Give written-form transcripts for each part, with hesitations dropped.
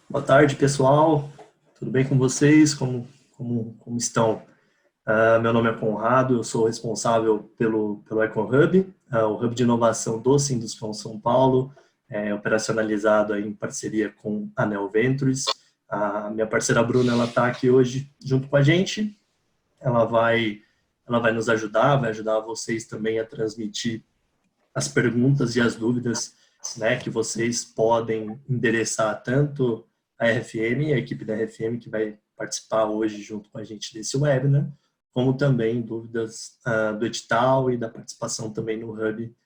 Boa tarde, pessoal. Tudo bem com vocês? Como estão? Meu nome é Conrado, eu sou responsável pelo EcoHub, o Hub de Inovação do Sinduscom São Paulo, operacionalizado aí em parceria com a Neo Ventures. A minha parceira Bruna, ela está aqui hoje junto com a gente. Ela vai, ela vai nos ajudar, vai ajudar vocês também a transmitir as perguntas e as dúvidas, né, que vocês podem endereçar tanto à RFM, a equipe da RFM que vai participar hoje junto com a gente desse webinar, como também dúvidas do edital e da participação também no Hub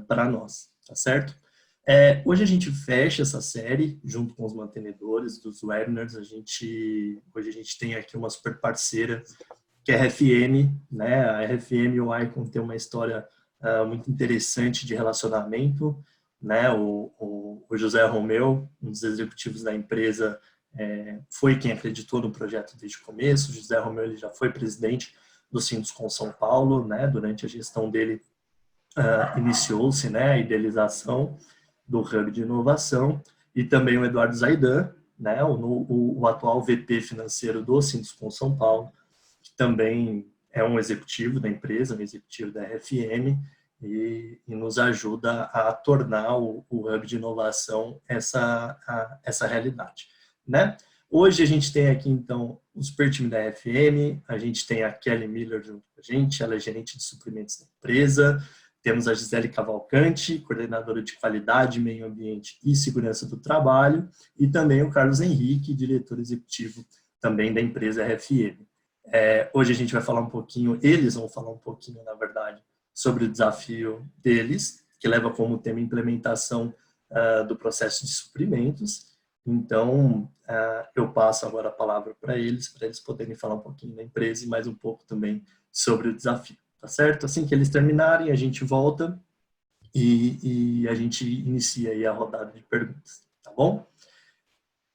para nós, tá certo? Hoje a gente fecha essa série junto com os mantenedores dos webinars. Hoje a gente tem aqui uma super parceira que é a RFM, né? A RFM e o Icon tem uma história muito interessante de relacionamento, né? O José Romeu, um dos executivos da empresa, foi quem acreditou no projeto desde o começo. O José Romeu, ele já foi presidente do Sinduscom São Paulo, né? Durante a gestão dele, iniciou-se, né, a idealização do Hub de Inovação, e também o Eduardo Zaidan, né, o atual VP financeiro do Sinduscom São Paulo, que também é um executivo da empresa, um executivo da RFM, e nos ajuda a tornar o Hub de Inovação essa realidade, né? Hoje a gente tem aqui, então, o super time da RFM, a gente tem a Kelly Miller junto com a gente, ela é gerente de suprimentos da empresa, temos a Gisele Cavalcante, coordenadora de qualidade, meio ambiente e segurança do trabalho, e também o Carlos Henrique, diretor executivo também da empresa RFM. Hoje a gente vai falar um pouquinho, eles vão falar um pouquinho, na verdade, sobre o desafio deles, que leva como tema implementação do processo de suprimentos. Então, eu passo agora a palavra para eles poderem falar um pouquinho da empresa e mais um pouco também sobre o desafio, tá certo? Assim que eles terminarem, a gente volta e a gente inicia aí a rodada de perguntas, tá bom?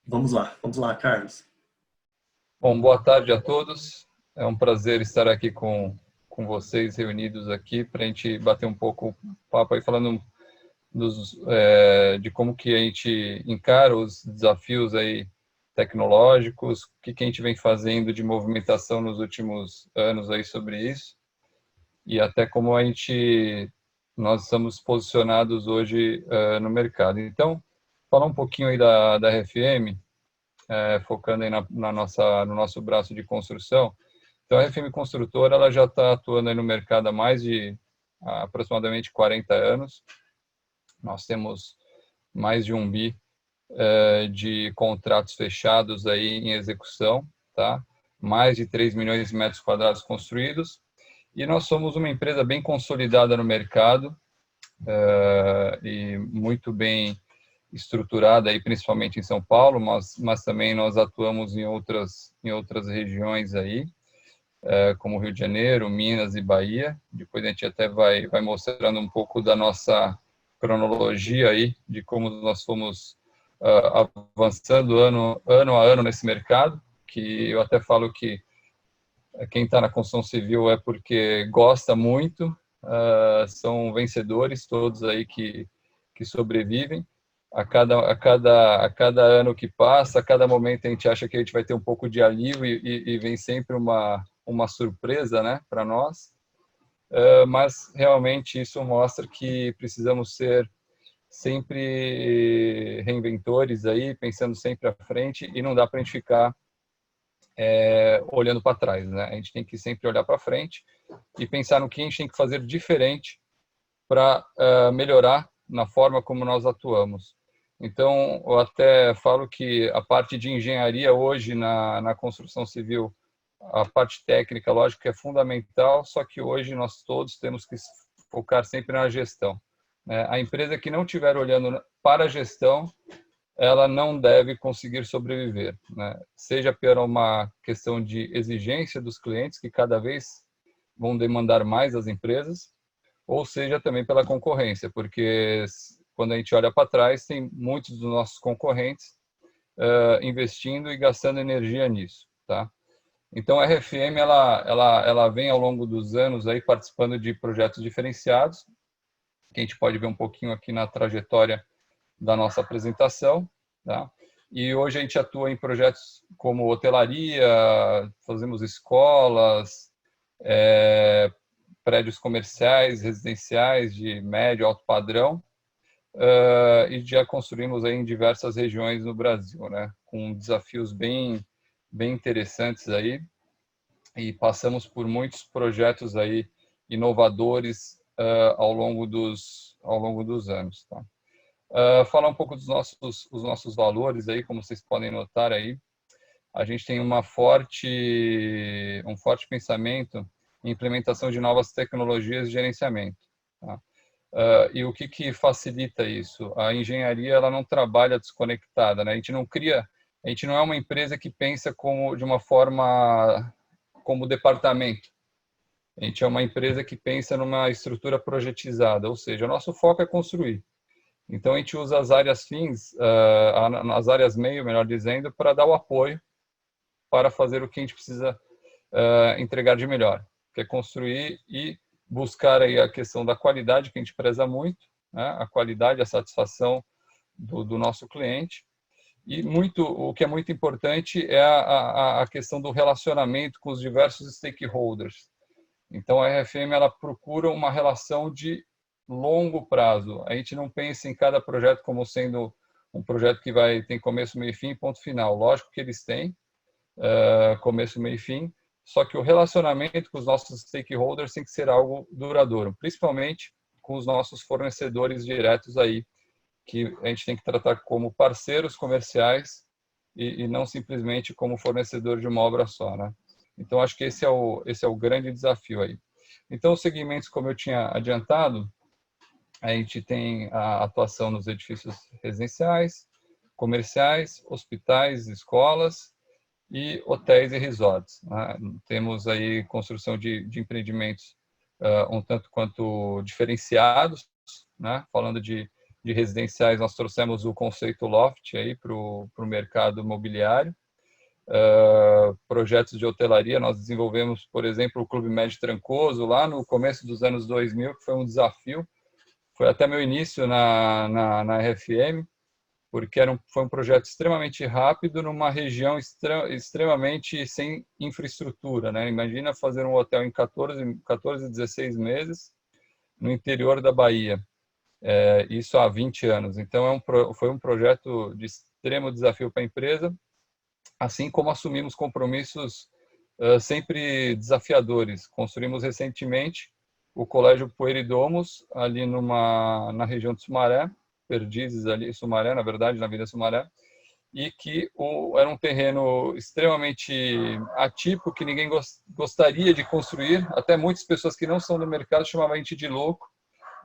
Vamos lá, Carlos. Bom, boa tarde a todos. É um prazer estar aqui com vocês reunidos aqui para a gente bater um pouco papo aí falando de como que a gente encara os desafios aí tecnológicos, o que a gente vem fazendo de movimentação nos últimos anos aí sobre isso e até como nós estamos posicionados hoje no mercado. Então, falar um pouquinho aí da RFM, focando aí no nosso braço de construção. Então, a RFM Construtora ela já está atuando aí no mercado há mais de aproximadamente 40 anos. Nós temos mais de 1 bi de contratos fechados aí em execução, tá? Mais de 3 milhões de metros quadrados construídos. E nós somos uma empresa bem consolidada no mercado e muito bem estruturada aí, principalmente em São Paulo, mas também nós atuamos em outras regiões aí, como Rio de Janeiro, Minas e Bahia. Depois a gente até vai mostrando um pouco da nossa cronologia aí, de como nós fomos avançando ano a ano nesse mercado, que eu até falo que quem está na construção civil é porque gosta muito, são vencedores todos aí que sobrevivem. A cada ano que passa, a cada momento a gente acha que a gente vai ter um pouco de alívio e vem sempre uma surpresa, né, para nós. Mas realmente isso mostra que precisamos ser sempre reinventores aí, pensando sempre à frente, e não dá para a gente ficar olhando para trás, né? A gente tem que sempre olhar para frente e pensar no que a gente tem que fazer diferente para melhorar na forma como nós atuamos. Então, eu até falo que a parte de engenharia hoje na construção civil, a parte técnica, lógico que é fundamental, só que hoje nós todos temos que focar sempre na gestão. A empresa que não estiver olhando para a gestão, ela não deve conseguir sobreviver, né? Seja por uma questão de exigência dos clientes, que cada vez vão demandar mais das empresas, ou seja também pela concorrência, porque quando a gente olha para trás, tem muitos dos nossos concorrentes investindo e gastando energia nisso, tá? Então a RFM ela vem ao longo dos anos aí participando de projetos diferenciados, que a gente pode ver um pouquinho aqui na trajetória da nossa apresentação, tá? E hoje a gente atua em projetos como hotelaria, fazemos escolas, prédios comerciais, residenciais de médio, alto padrão, e já construímos aí em diversas regiões no Brasil, né? Com desafios bem interessantes aí, e passamos por muitos projetos aí inovadores ao longo dos anos, tá? Falar um pouco dos os nossos valores aí, como vocês podem notar aí, a gente tem um forte pensamento em implementação de novas tecnologias de gerenciamento, tá? E o que facilita isso? A engenharia, ela não trabalha desconectada, né? A gente não é uma empresa que pensa de uma forma como departamento. A gente é uma empresa que pensa numa estrutura projetizada, ou seja, o nosso foco é construir. Então, a gente usa as áreas fins, as áreas meio, melhor dizendo, para dar o apoio para fazer o que a gente precisa entregar de melhor, que é construir e buscar aí a questão da qualidade, que a gente preza muito, né? A qualidade, a satisfação do nosso cliente. E o que é muito importante é a questão do relacionamento com os diversos stakeholders. Então, a RFM, ela procura uma relação de longo prazo. A gente não pensa em cada projeto como sendo um projeto que tem começo, meio e fim, ponto final. Lógico que eles têm começo, meio e fim, só que o relacionamento com os nossos stakeholders tem que ser algo duradouro, principalmente com os nossos fornecedores diretos aí, que a gente tem que tratar como parceiros comerciais e não simplesmente como fornecedor de uma obra só, né? Então, acho que esse é o grande desafio aí. Então, os segmentos, como eu tinha adiantado, a gente tem a atuação nos edifícios residenciais, comerciais, hospitais, escolas e hotéis e resorts, né? Temos aí construção de empreendimentos um tanto quanto diferenciados, né? Falando de residenciais, nós trouxemos o conceito Loft aí para o mercado imobiliário. Projetos de hotelaria, nós desenvolvemos, por exemplo, o Clube Med Trancoso, lá no começo dos anos 2000, que foi um desafio. Foi até meu início na RFM, porque foi um projeto extremamente rápido numa região extremamente sem infraestrutura, né? Imagina fazer um hotel em 14, 16 meses no interior da Bahia, isso há 20 anos. Então, foi um projeto de extremo desafio para a empresa, assim como assumimos compromissos sempre desafiadores. Construímos recentemente o Colégio Pueridomus, ali na região de Sumaré, Perdizes, ali, Sumaré, na verdade, na Vila Sumaré, e que era um terreno extremamente atípico, que ninguém gostaria de construir, até muitas pessoas que não são do mercado chamavam a gente de louco,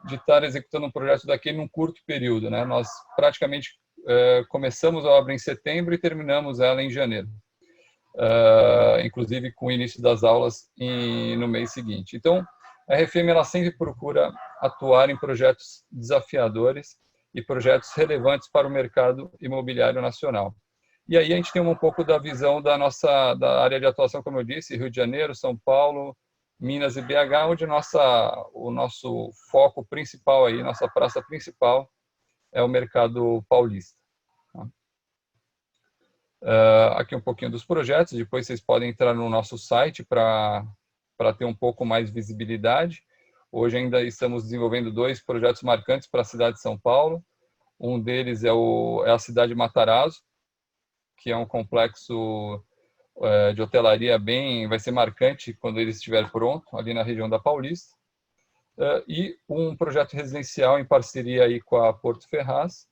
de estar executando um projeto daquele num curto período, né? Nós praticamente começamos a obra em setembro e terminamos ela em janeiro, inclusive com o início das aulas no mês seguinte. Então, a RFM, ela sempre procura atuar em projetos desafiadores e projetos relevantes para o mercado imobiliário nacional. E aí a gente tem um pouco da visão da área de atuação, como eu disse, Rio de Janeiro, São Paulo, Minas e BH, onde o nosso foco principal aí, nossa praça principal é o mercado paulista. Aqui um pouquinho dos projetos, depois vocês podem entrar no nosso site para ter um pouco mais de visibilidade. Hoje ainda estamos desenvolvendo 2 projetos marcantes para a cidade de São Paulo. Um deles é a cidade de Matarazzo, que é um complexo de hotelaria vai ser marcante quando ele estiver pronto, ali na região da Paulista. E um projeto residencial em parceria aí com a Porto Ferraz,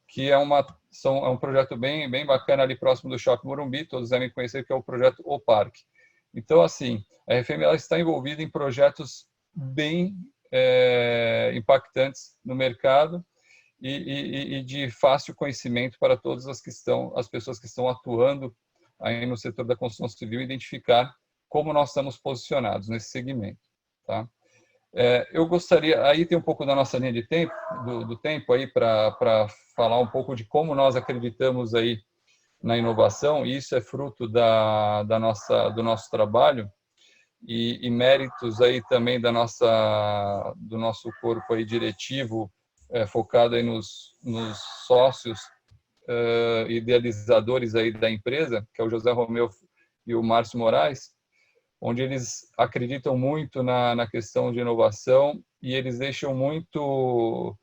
que é um projeto bem bacana ali próximo do Shopping Morumbi, todos devem conhecer, que é o projeto O Parque. Então, assim, a RFM, ela está envolvida em projetos bem impactantes no mercado e de fácil conhecimento para todas as pessoas que estão atuando aí no setor da construção civil, identificar como nós estamos posicionados nesse segmento, tá? Eu gostaria, aí tem um pouco da nossa linha de tempo, do tempo aí para falar um pouco de como nós acreditamos aí na inovação, e isso é fruto do nosso trabalho e méritos aí também do nosso corpo aí diretivo focado aí nos sócios idealizadores aí da empresa, que é o José Romeu e o Márcio Moraes, onde eles acreditam muito na questão de inovação e eles deixam muito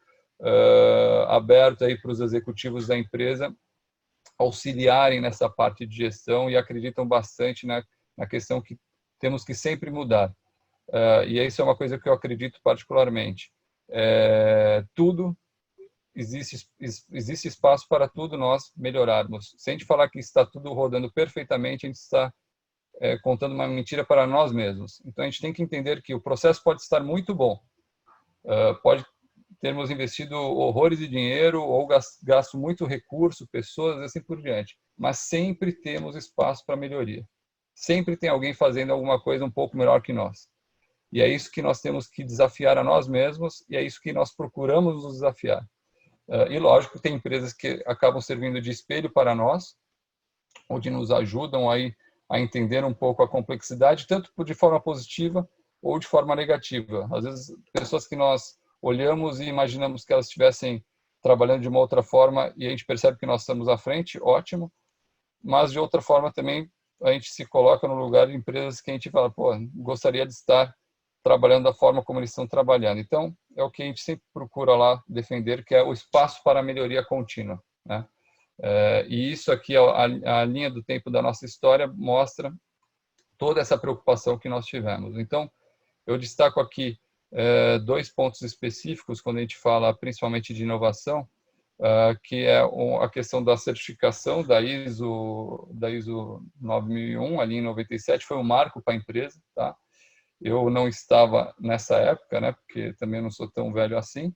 aberto aí para os executivos da empresa auxiliarem nessa parte de gestão e acreditam bastante na questão que temos que sempre mudar. E isso é uma coisa que eu acredito particularmente. Tudo existe espaço para tudo nós melhorarmos. Se a gente falar que está tudo rodando perfeitamente, a gente está contando uma mentira para nós mesmos. Então, a gente tem que entender que o processo pode estar muito bom, pode termos investido horrores de dinheiro ou gasto muito recurso, pessoas, assim por diante, mas sempre temos espaço para melhoria. Sempre tem alguém fazendo alguma coisa um pouco melhor que nós. E é isso que nós temos que desafiar a nós mesmos e é isso que nós procuramos nos desafiar. E, lógico, tem empresas que acabam servindo de espelho para nós, onde nos ajudam aí a entender um pouco a complexidade, tanto de forma positiva ou de forma negativa. Às vezes, pessoas que nós olhamos e imaginamos que elas estivessem trabalhando de uma outra forma e a gente percebe que nós estamos à frente, ótimo, mas de outra forma também a gente se coloca no lugar de empresas que a gente fala, pô, gostaria de estar trabalhando da forma como eles estão trabalhando. Então, é o que a gente sempre procura lá defender, que é o espaço para a melhoria contínua, né? E isso aqui, a linha do tempo da nossa história, mostra toda essa preocupação que nós tivemos. Então, eu destaco aqui 2 pontos específicos, quando a gente fala principalmente de inovação, que é a questão da certificação da ISO 9001, ali em 97, foi um marco para a empresa, tá? Eu não estava nessa época, né, porque também não sou tão velho assim,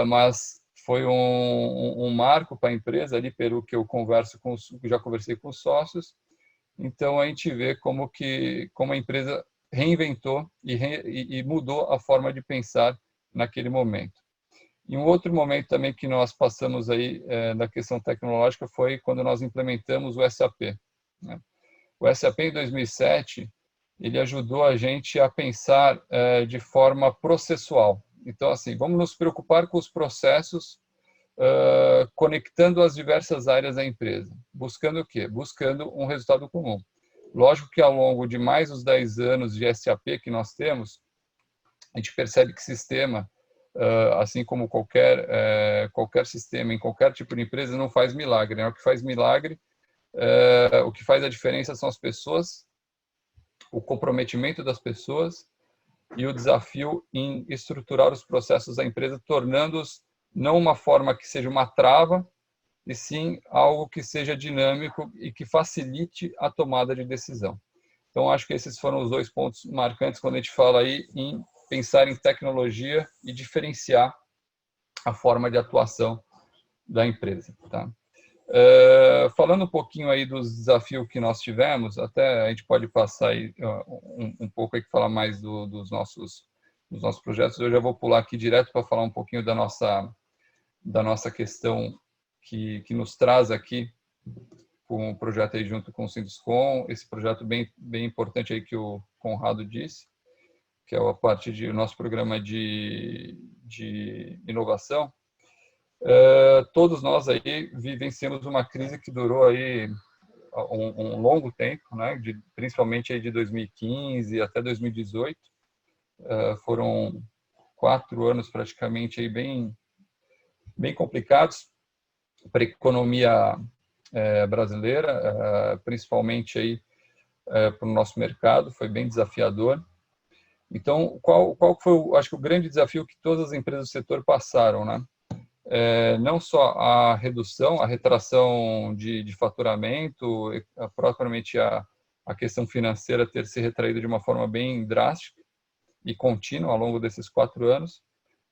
mas foi um marco para a empresa ali, pelo que eu já conversei com os sócios. Então a gente vê como a empresa reinventou e mudou a forma de pensar naquele momento. E um outro momento também que nós passamos aí na questão tecnológica foi quando nós implementamos o SAP, né? O SAP em 2007 ele ajudou a gente a pensar de forma processual. Então, assim, vamos nos preocupar com os processos, conectando as diversas áreas da empresa. Buscando o quê? Buscando um resultado comum. Lógico que ao longo de mais os 10 anos de SAP que nós temos, a gente percebe que sistema, assim como qualquer sistema, em qualquer tipo de empresa, não faz milagre, né? O que faz milagre, o que faz a diferença são as pessoas, o comprometimento das pessoas e o desafio em estruturar os processos da empresa, tornando-os não uma forma que seja uma trava, e sim algo que seja dinâmico e que facilite a tomada de decisão. Então, acho que esses foram os 2 pontos marcantes quando a gente fala aí em pensar em tecnologia e diferenciar a forma de atuação da empresa, tá? Falando um pouquinho aí dos desafios que nós tivemos, até a gente pode passar aí um pouco aí que falar mais dos nossos projetos. Eu já vou pular aqui direto para falar um pouquinho da nossa questão que nos traz aqui com o projeto aí junto com o Sinduscom, esse projeto bem importante aí que o Conrado disse, que é a parte do nosso programa de inovação. Todos nós aí vivenciamos uma crise que durou aí um longo tempo, né? Principalmente aí de 2015 até 2018. Foram 4 anos praticamente aí bem complicados para a economia brasileira, principalmente aí para o nosso mercado, foi bem desafiador. Então, qual foi, acho que o grande desafio que todas as empresas do setor passaram, né? Não só a redução, a retração de faturamento, propriamente a questão financeira ter se retraído de uma forma bem drástica e contínua ao longo desses 4 anos,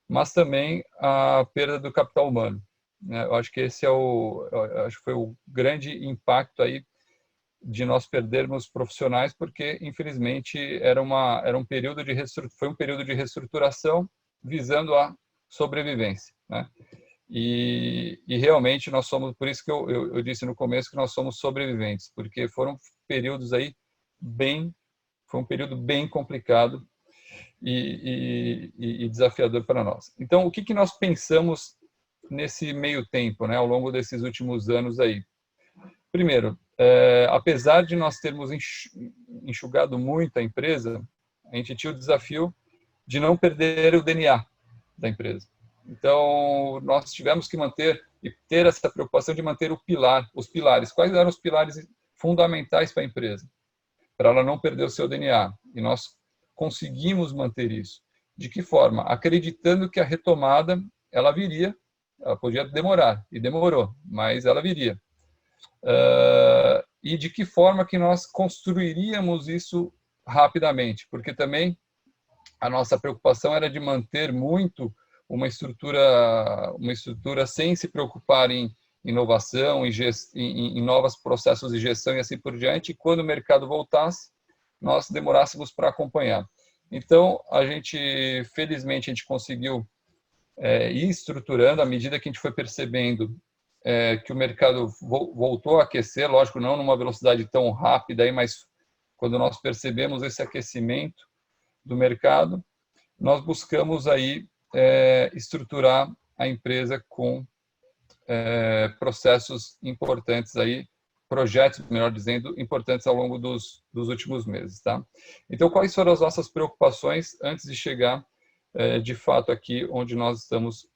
mas também a perda do capital humano, né? Eu acho que esse acho que foi o grande impacto aí de nós perdermos profissionais, porque infelizmente foi um período de reestruturação visando a sobrevivência, né? E realmente nós somos, por isso que eu disse no começo que nós somos sobreviventes, porque foram períodos aí foi um período bem complicado e desafiador para nós. Então, o que nós pensamos nesse meio tempo, né, ao longo desses últimos anos aí? Primeiro, apesar de nós termos enxugado muito a empresa, a gente tinha o desafio de não perder o DNA da empresa. Então, nós tivemos que manter e ter essa preocupação de manter os pilares. Quais eram os pilares fundamentais para a empresa? Para ela não perder o seu DNA. E nós conseguimos manter isso. De que forma? Acreditando que a retomada, ela viria, ela podia demorar, e demorou, mas ela viria. E de que forma que nós construiríamos isso rapidamente? Porque também a nossa preocupação era de manter muito uma estrutura sem se preocupar em inovação, em novos processos de gestão e assim por diante, e quando o mercado voltasse, nós demorássemos para acompanhar. Então, felizmente, a gente conseguiu ir estruturando à medida que a gente foi percebendo que o mercado voltou a aquecer, lógico, não numa velocidade tão rápida, mas quando nós percebemos esse aquecimento do mercado, nós buscamos aí estruturar a empresa com processos importantes aí, projetos, melhor dizendo, importantes ao longo dos últimos meses, tá? Então, quais foram as nossas preocupações antes de chegar, de fato, aqui onde nós estamos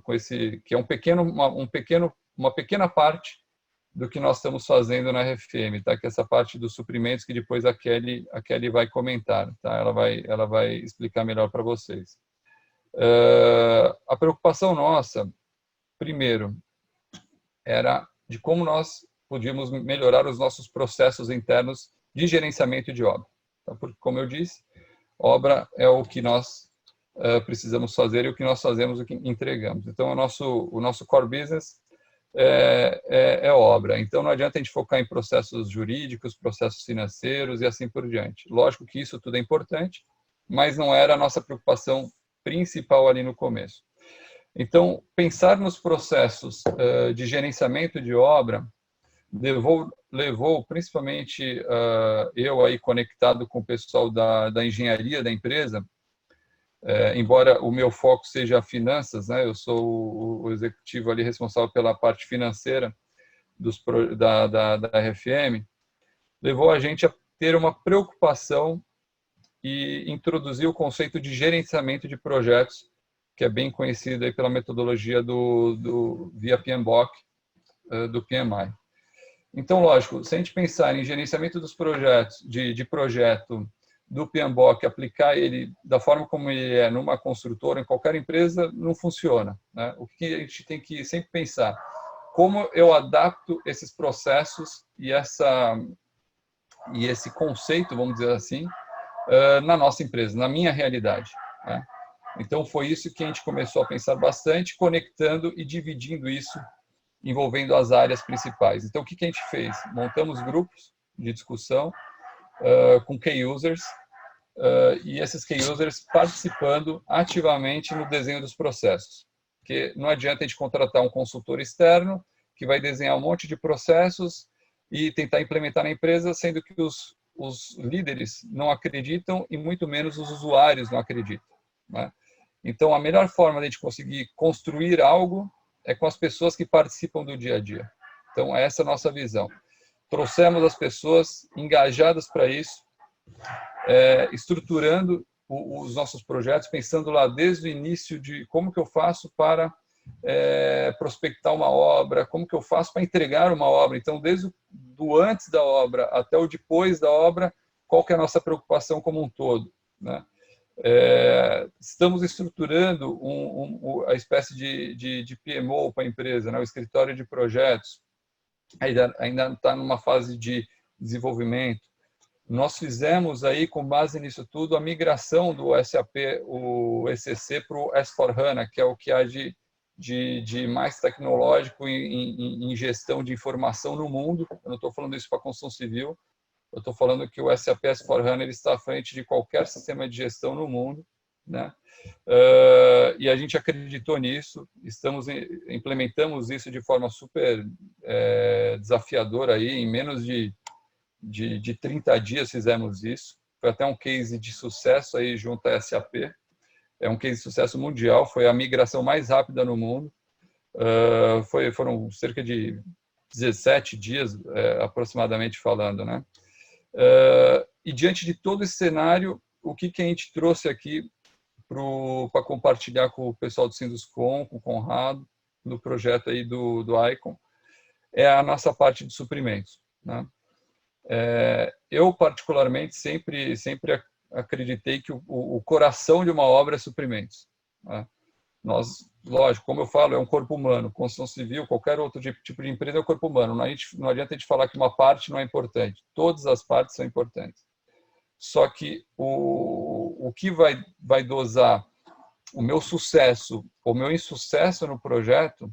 com esse, que é uma pequena parte do que nós estamos fazendo na RFM, tá? Que é essa parte dos suprimentos que depois a Kelly vai comentar, tá? Ela vai explicar melhor para vocês. A preocupação nossa, primeiro, era de como nós podíamos melhorar os nossos processos internos de gerenciamento de obra. Tá? Porque, como eu disse, obra é o que nós precisamos fazer e o que nós fazemos, o que entregamos. Então, o nosso core business é obra. Então, não adianta a gente focar em processos jurídicos, processos financeiros e assim por diante. Lógico que isso tudo é importante, mas não era a nossa preocupação principal ali no começo. Então, pensar nos processos de gerenciamento de obra levou principalmente eu aí conectado com o pessoal da engenharia da empresa, embora o meu foco seja finanças, né? Eu sou o executivo ali responsável pela parte financeira da RFM, levou a gente a ter uma preocupação e introduzir o conceito de gerenciamento de projetos, que é bem conhecido aí pela metodologia via PMBOK, do PMI. Então, lógico, se a gente pensar em gerenciamento dos projetos, de projeto do PMBOK, aplicar ele da forma como ele é numa construtora, em qualquer empresa, não funciona, né? O que a gente tem que sempre pensar? Como eu adapto esses processos e esse conceito, vamos dizer assim, na nossa empresa, na minha realidade, né? Então, foi isso que a gente começou a pensar bastante, conectando e dividindo isso, envolvendo as áreas principais. Então, o que a gente fez? Montamos grupos de discussão com key users, e esses key users participando ativamente no desenho dos processos. Porque não adianta a gente contratar um consultor externo que vai desenhar um monte de processos e tentar implementar na empresa, sendo que os líderes não acreditam e muito menos os usuários não acreditam, né? Então, a melhor forma de a gente conseguir construir algo é com as pessoas que participam do dia a dia. Então, essa é a nossa visão. Trouxemos as pessoas engajadas para isso, estruturando os nossos projetos, pensando lá desde o início de como que eu faço para prospectar uma obra, como que eu faço para entregar uma obra. Então, desde do antes da obra até o depois da obra, qual que é a nossa preocupação como um todo, né? Estamos estruturando a espécie de PMO para a empresa, né? O escritório de projetos, ainda está numa fase de desenvolvimento. Nós fizemos aí, com base nisso tudo, a migração do SAP, o ECC, para o S4HANA, que é o que há de mais tecnológico em gestão de informação no mundo. Eu não estou falando isso para a construção civil, eu estou falando que o SAP S4HANA ele está à frente de qualquer sistema de gestão no mundo, né? E a gente acreditou nisso, implementamos isso de forma super desafiadora aí, em menos de 30 dias fizemos isso, foi até um case de sucesso aí junto à SAP, é um case de sucesso mundial, foi a migração mais rápida no mundo, foram cerca de 17 dias, aproximadamente falando, né? E diante de todo esse cenário, o que a gente trouxe aqui para compartilhar com o pessoal do Sinduscon, com o Conrado, do projeto aí do Icon, é a nossa parte de suprimentos, né? Eu, particularmente, sempre acreditei que o coração de uma obra é suprimentos, né? Nós, lógico, como eu falo, é um corpo humano. Construção civil, qualquer outro tipo de empresa é um corpo humano. Não adianta a gente falar que uma parte não é importante. Todas as partes são importantes. Só que o que vai dosar o meu sucesso ou o meu insucesso no projeto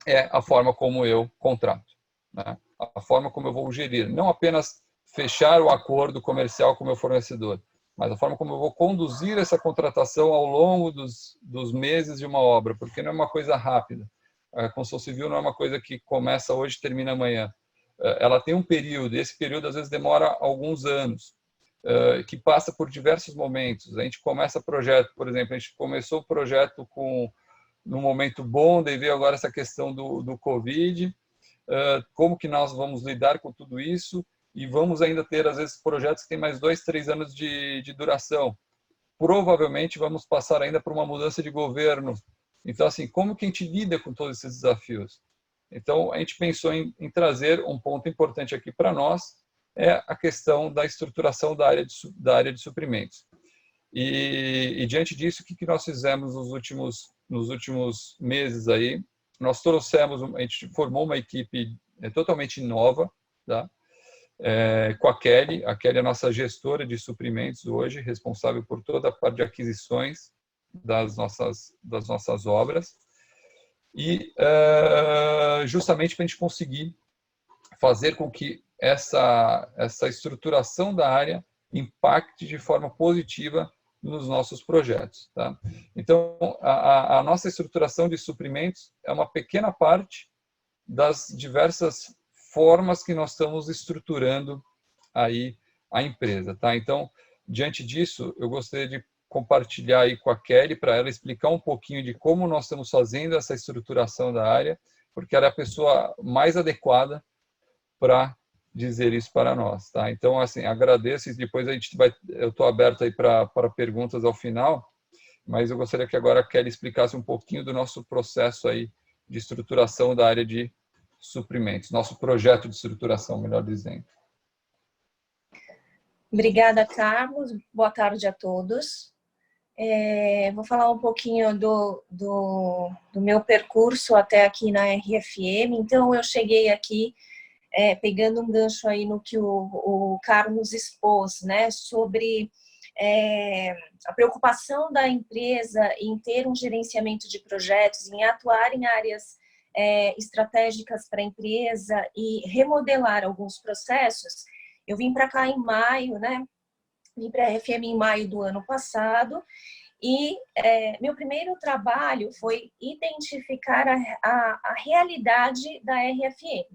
é a forma como eu contrato, né? A forma como eu vou gerir. Não apenas fechar o acordo comercial com o meu fornecedor, mas a forma como eu vou conduzir essa contratação ao longo dos meses de uma obra, porque não é uma coisa rápida. A construção civil não é uma coisa que começa hoje e termina amanhã. Ela tem um período, e esse período às vezes demora alguns anos, que passa por diversos momentos. A gente começa projeto, por exemplo, a gente começou o projeto num momento bom, daí veio agora essa questão do Covid, como que nós vamos lidar com tudo isso, e vamos ainda ter, às vezes, projetos que têm mais 2, 3 anos de duração. Provavelmente vamos passar ainda por uma mudança de governo. Então, assim, como que a gente lida com todos esses desafios? Então, a gente pensou em trazer um ponto importante aqui para nós, é a questão da estruturação da área de suprimentos. E diante disso, o que nós fizemos nos últimos meses aí? Nós a gente formou uma equipe totalmente nova, tá? Com a Kelly é a nossa gestora de suprimentos hoje, responsável por toda a parte de aquisições das nossas obras, e justamente para a gente conseguir fazer com que essa estruturação da área impacte de forma positiva nos nossos projetos, tá? Então, a nossa estruturação de suprimentos é uma pequena parte das diversas formas que nós estamos estruturando aí a empresa, tá? Então, diante disso, eu gostaria de compartilhar aí com a Kelly para ela explicar um pouquinho de como nós estamos fazendo essa estruturação da área, porque ela é a pessoa mais adequada para dizer isso para nós, tá? Então, assim, agradeço e depois eu estou aberto aí para perguntas ao final, mas eu gostaria que agora a Kelly explicasse um pouquinho do nosso processo aí de estruturação da área de suprimentos, nosso projeto de estruturação, melhor dizendo. Obrigada, Carlos. Boa tarde a todos. Vou falar um pouquinho do meu percurso até aqui na RFM. Então, eu cheguei aqui pegando um gancho aí no que o Carlos expôs, né, sobre a preocupação da empresa em ter um gerenciamento de projetos, em atuar em áreas estratégicas para a empresa e remodelar alguns processos. Eu vim para cá em maio, né? Vim para a RFM em maio do ano passado e meu primeiro trabalho foi identificar a realidade da RFM.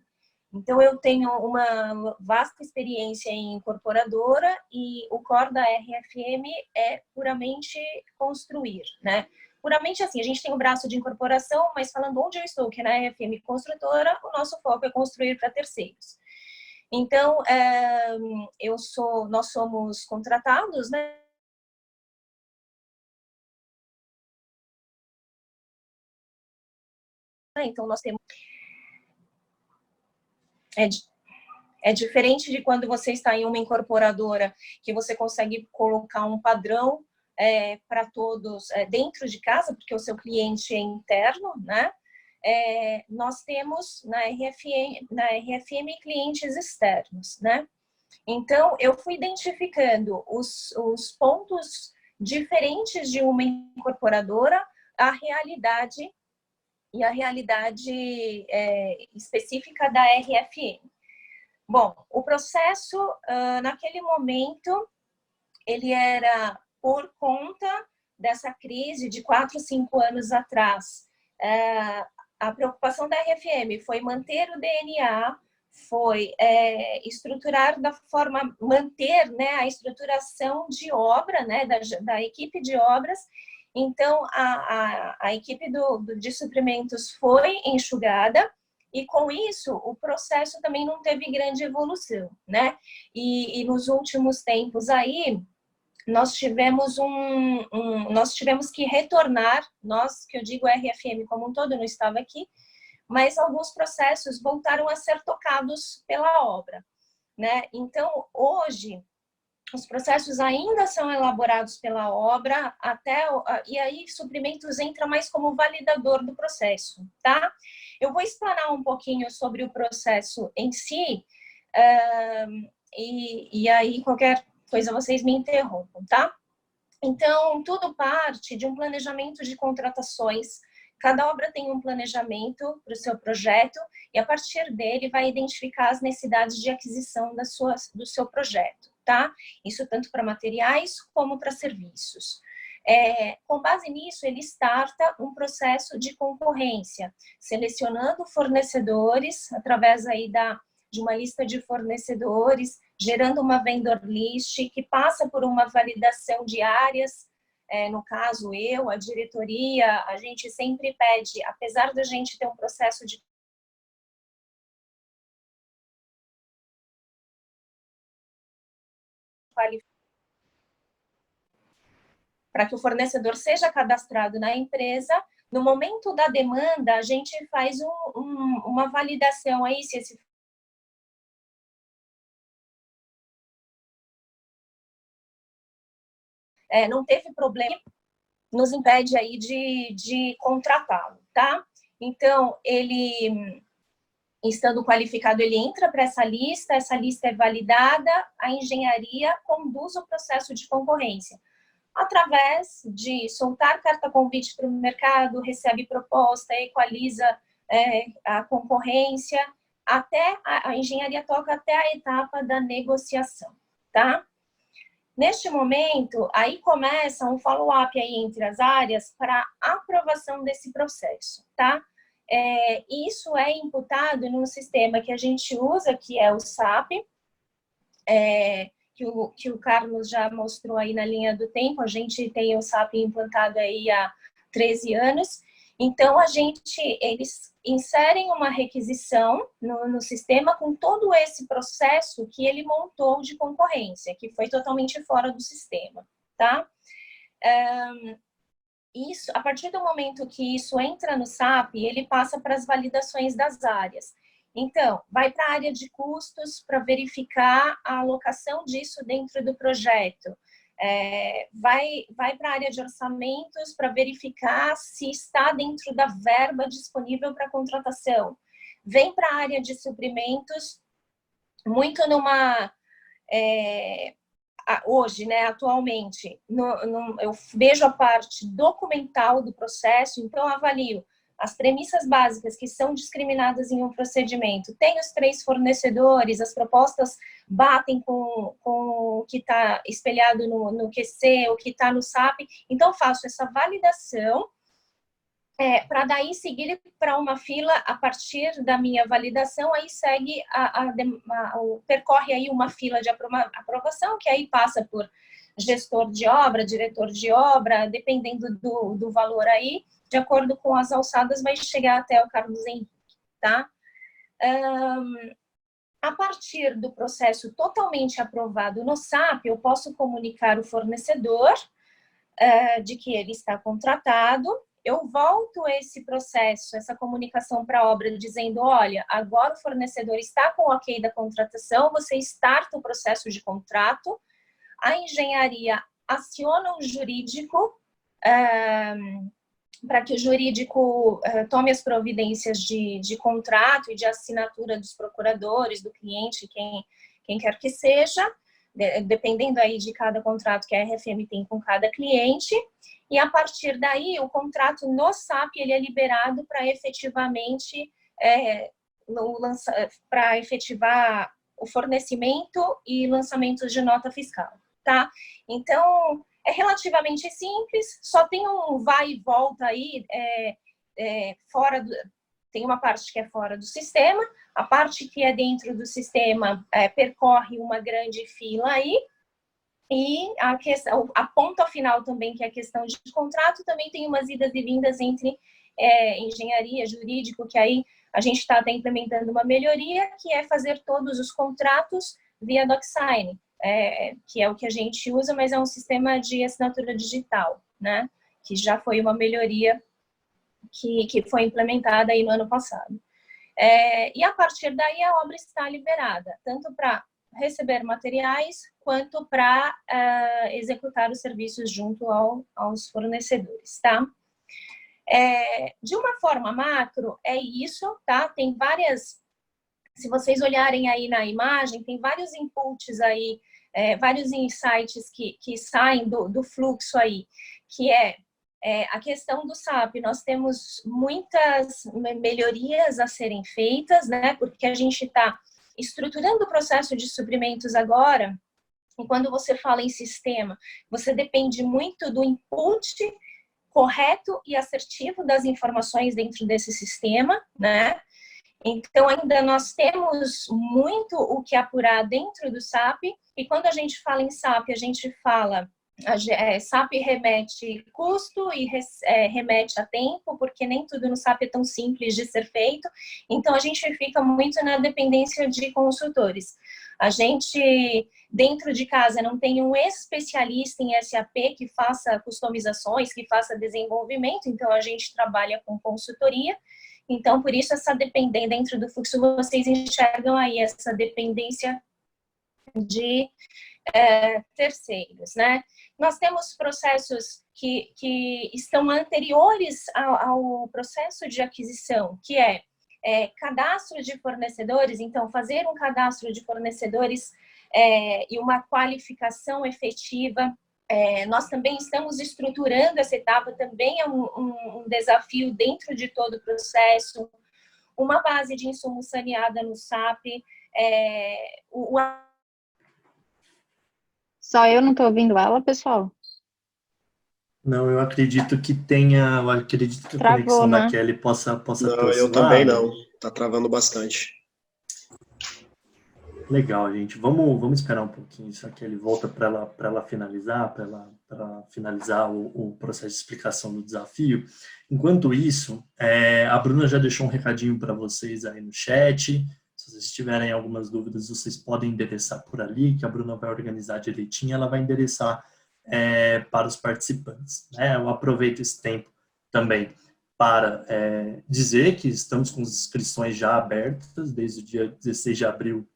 Então, eu tenho uma vasta experiência em incorporadora e o core da RFM é puramente construir, né? Puramente assim, a gente tem o braço de incorporação, mas falando onde eu estou, que é na RFM construtora, o nosso foco é construir para terceiros. Então, nós somos contratados, né? Então, nós temos... É diferente de quando você está em uma incorporadora, que você consegue colocar um padrão para todos dentro de casa, porque o seu cliente é interno, né? Nós temos na RFM clientes externos, né? Então, eu fui identificando os pontos diferentes de uma incorporadora, a realidade específica da RFM. Bom, o processo, naquele momento, ele era por conta dessa crise de 4, 5 anos atrás. A preocupação da RFM foi manter o DNA, foi estruturar da forma, manter, né, a estruturação de obra, né, da equipe de obras. Então, a equipe de suprimentos foi enxugada, e com isso, o processo também não teve grande evolução, né? E nos últimos tempos aí, nós tivemos nós tivemos que retornar, nós, que eu digo RFM como um todo, não estava aqui, mas alguns processos voltaram a ser tocados pela obra, né? Então, hoje, os processos ainda são elaborados pela obra, e aí suprimentos entra mais como validador do processo, tá? Eu vou explanar um pouquinho sobre o processo em si, e aí qualquer coisa vocês me interrompam, tá? Então, tudo parte de um planejamento de contratações. Cada obra tem um planejamento para o seu projeto e, a partir dele, vai identificar as necessidades de aquisição do seu projeto, tá? Isso tanto para materiais como para serviços. Com base nisso, ele starta um processo de concorrência, selecionando fornecedores através aí de uma lista de fornecedores, gerando uma vendor list que passa por uma validação de áreas. No caso, a diretoria, a gente sempre pede, apesar da gente ter um processo de para que o fornecedor seja cadastrado na empresa, no momento da demanda, a gente faz uma validação aí, se esse não teve problema, nos impede aí de contratá-lo, tá? Então, ele, estando qualificado, ele entra para essa lista é validada, a engenharia conduz o processo de concorrência, através de soltar carta convite para o mercado, recebe proposta, equaliza a concorrência, até a engenharia toca até a etapa da negociação, tá? Neste momento, aí começa um follow-up aí entre as áreas para aprovação desse processo, tá? Isso é imputado num sistema que a gente usa, que é o SAP, que o Carlos já mostrou aí na linha do tempo. A gente tem o SAP implantado aí há 13 anos. Então, eles inserem uma requisição no sistema com todo esse processo que ele montou de concorrência, que foi totalmente fora do sistema, tá? A partir do momento que isso entra no SAP, ele passa para as validações das áreas. Então, vai para a área de custos para verificar a alocação disso dentro do projeto. Vai para a área de orçamentos para verificar se está dentro da verba disponível para contratação. Vem para a área de suprimentos, muito hoje, né, atualmente, eu vejo a parte documental do processo, então avalio as premissas básicas que são discriminadas em um procedimento. Tem os 3 fornecedores, as propostas batem com o que está espelhado no QC, o que está no SAP. Então, faço essa validação para daí seguir para uma fila a partir da minha validação, aí segue, percorre aí uma fila de aprovação, que aí passa por gestor de obra, diretor de obra, dependendo do valor aí, de acordo com as alçadas, vai chegar até o Carlos Henrique, tá? A partir do processo totalmente aprovado no SAP, eu posso comunicar o fornecedor de que ele está contratado. Eu volto esse processo, essa comunicação para a obra, dizendo, olha, agora o fornecedor está com o ok da contratação, você starta o processo de contrato, a engenharia aciona o jurídico, para que o jurídico tome as providências de contrato e de assinatura dos procuradores, do cliente, quem quer que seja, dependendo aí de cada contrato que a RFM tem com cada cliente, e a partir daí o contrato no SAP ele é liberado para efetivamente para efetivar o fornecimento e lançamento de nota fiscal, tá? Então, é relativamente simples, só tem um vai e volta aí, tem uma parte que é fora do sistema, a parte que é dentro do sistema percorre uma grande fila aí, e a ponta final também, que é a questão de contrato, também tem umas idas e vindas entre engenharia, jurídico, que aí a gente está até implementando uma melhoria, que é fazer todos os contratos via DocSign, que é o que a gente usa, mas é um sistema de assinatura digital, né? Que já foi uma melhoria que foi implementada aí no ano passado. E a partir daí a obra está liberada, tanto para receber materiais, quanto para executar os serviços junto aos fornecedores, tá? De uma forma macro, é isso, tá? Tem várias, se vocês olharem aí na imagem, tem vários inputs aí, vários insights que saem do fluxo aí, que a questão do SAP. Nós temos muitas melhorias a serem feitas, né? Porque a gente está estruturando o processo de suprimentos agora, e quando você fala em sistema, você depende muito do input correto e assertivo das informações dentro desse sistema, né? Então, ainda nós temos muito o que apurar dentro do SAP, e quando a gente fala em SAP, a gente fala, SAP remete custo e remete a tempo, porque nem tudo no SAP é tão simples de ser feito, então a gente fica muito na dependência de consultores. A gente, dentro de casa, não tem um especialista em SAP que faça customizações, que faça desenvolvimento, então a gente trabalha com consultoria. Então, por isso, essa dependência, dentro do fluxo, vocês enxergam aí essa dependência de terceiros, né? Nós temos processos que estão anteriores ao processo de aquisição, que cadastro de fornecedores. Então, fazer um cadastro de fornecedores e uma qualificação efetiva. Nós também estamos estruturando essa etapa, também é um desafio dentro de todo o processo. Uma base de insumo saneada no SAP. Só eu não estou ouvindo ela, pessoal? Não, eu acredito que a Travou, conexão da né? Kelly possa ter Não, eu oscilado. também não. Tá travando bastante. Legal, gente. Vamos esperar um pouquinho, se a Kelly volta para ela finalizar, para finalizar o processo de explicação do desafio. Enquanto isso, a Bruna já deixou um recadinho para vocês aí no chat. Se vocês tiverem algumas dúvidas, vocês podem endereçar por ali, que a Bruna vai organizar direitinho, ela vai endereçar para os participantes, né? Eu aproveito esse tempo também para dizer que estamos com as inscrições já abertas, desde o dia 16 de abril,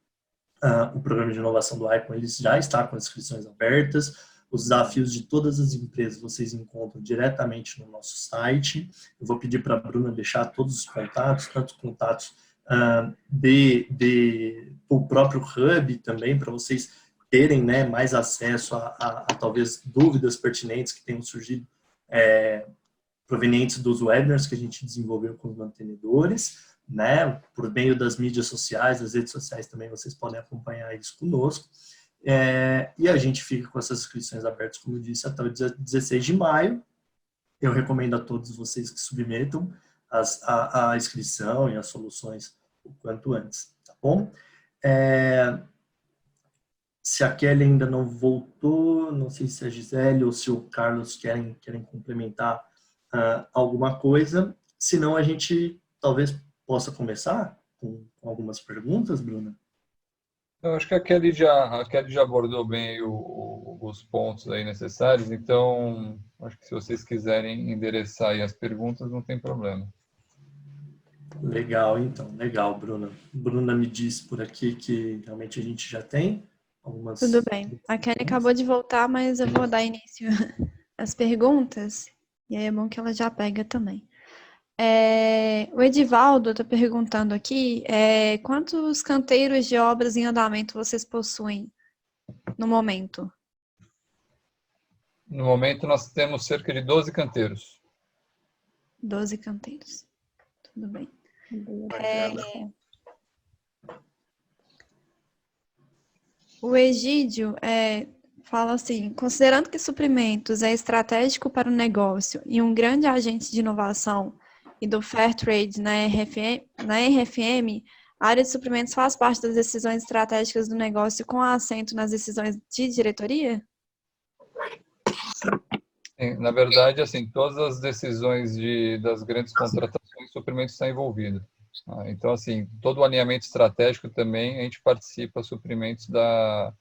o programa de inovação do ICON ele já está com as inscrições abertas. Os desafios de todas as empresas vocês encontram diretamente no nosso site. Eu vou pedir para a Bruna deixar todos os contatos, tanto os contatos do próprio Hub também, para vocês terem, né, mais acesso a talvez dúvidas pertinentes que tenham surgido provenientes dos webinars que a gente desenvolveu com os mantenedores, né, por meio das mídias sociais, das redes sociais também vocês podem acompanhar isso conosco. E a gente fica com essas inscrições abertas, como eu disse, até o dia 16 de maio. Eu recomendo a todos vocês que submetam a inscrição e as soluções o quanto antes, tá bom? Se a Kelly ainda não voltou, não sei se a Gisele ou se o Carlos querem complementar alguma coisa, senão a gente talvez possa começar com algumas perguntas, Bruna. Eu acho que a Kelly já abordou bem os pontos aí necessários, então acho que se vocês quiserem endereçar aí as perguntas, não tem problema. Legal, então. Legal, Bruna. Bruna me disse por aqui que realmente a gente já tem algumas... Tudo bem. A Kelly acabou de voltar, mas eu vou dar início às perguntas, e aí é bom que ela já pega também. O Edivaldo está perguntando aqui, quantos canteiros de obras em andamento vocês possuem no momento? No momento, nós temos cerca de 12 canteiros. 12 canteiros. Tudo bem. O Egídio fala assim, considerando que suprimentos é estratégico para o negócio e um grande agente de inovação, e do Fair Trade na RFM, a área de suprimentos faz parte das decisões estratégicas do negócio com assento nas decisões de diretoria? Na verdade, assim, todas as decisões das grandes contratações, o suprimento está envolvido. Então, assim, todo o alinhamento estratégico também, a gente participa, suprimentos para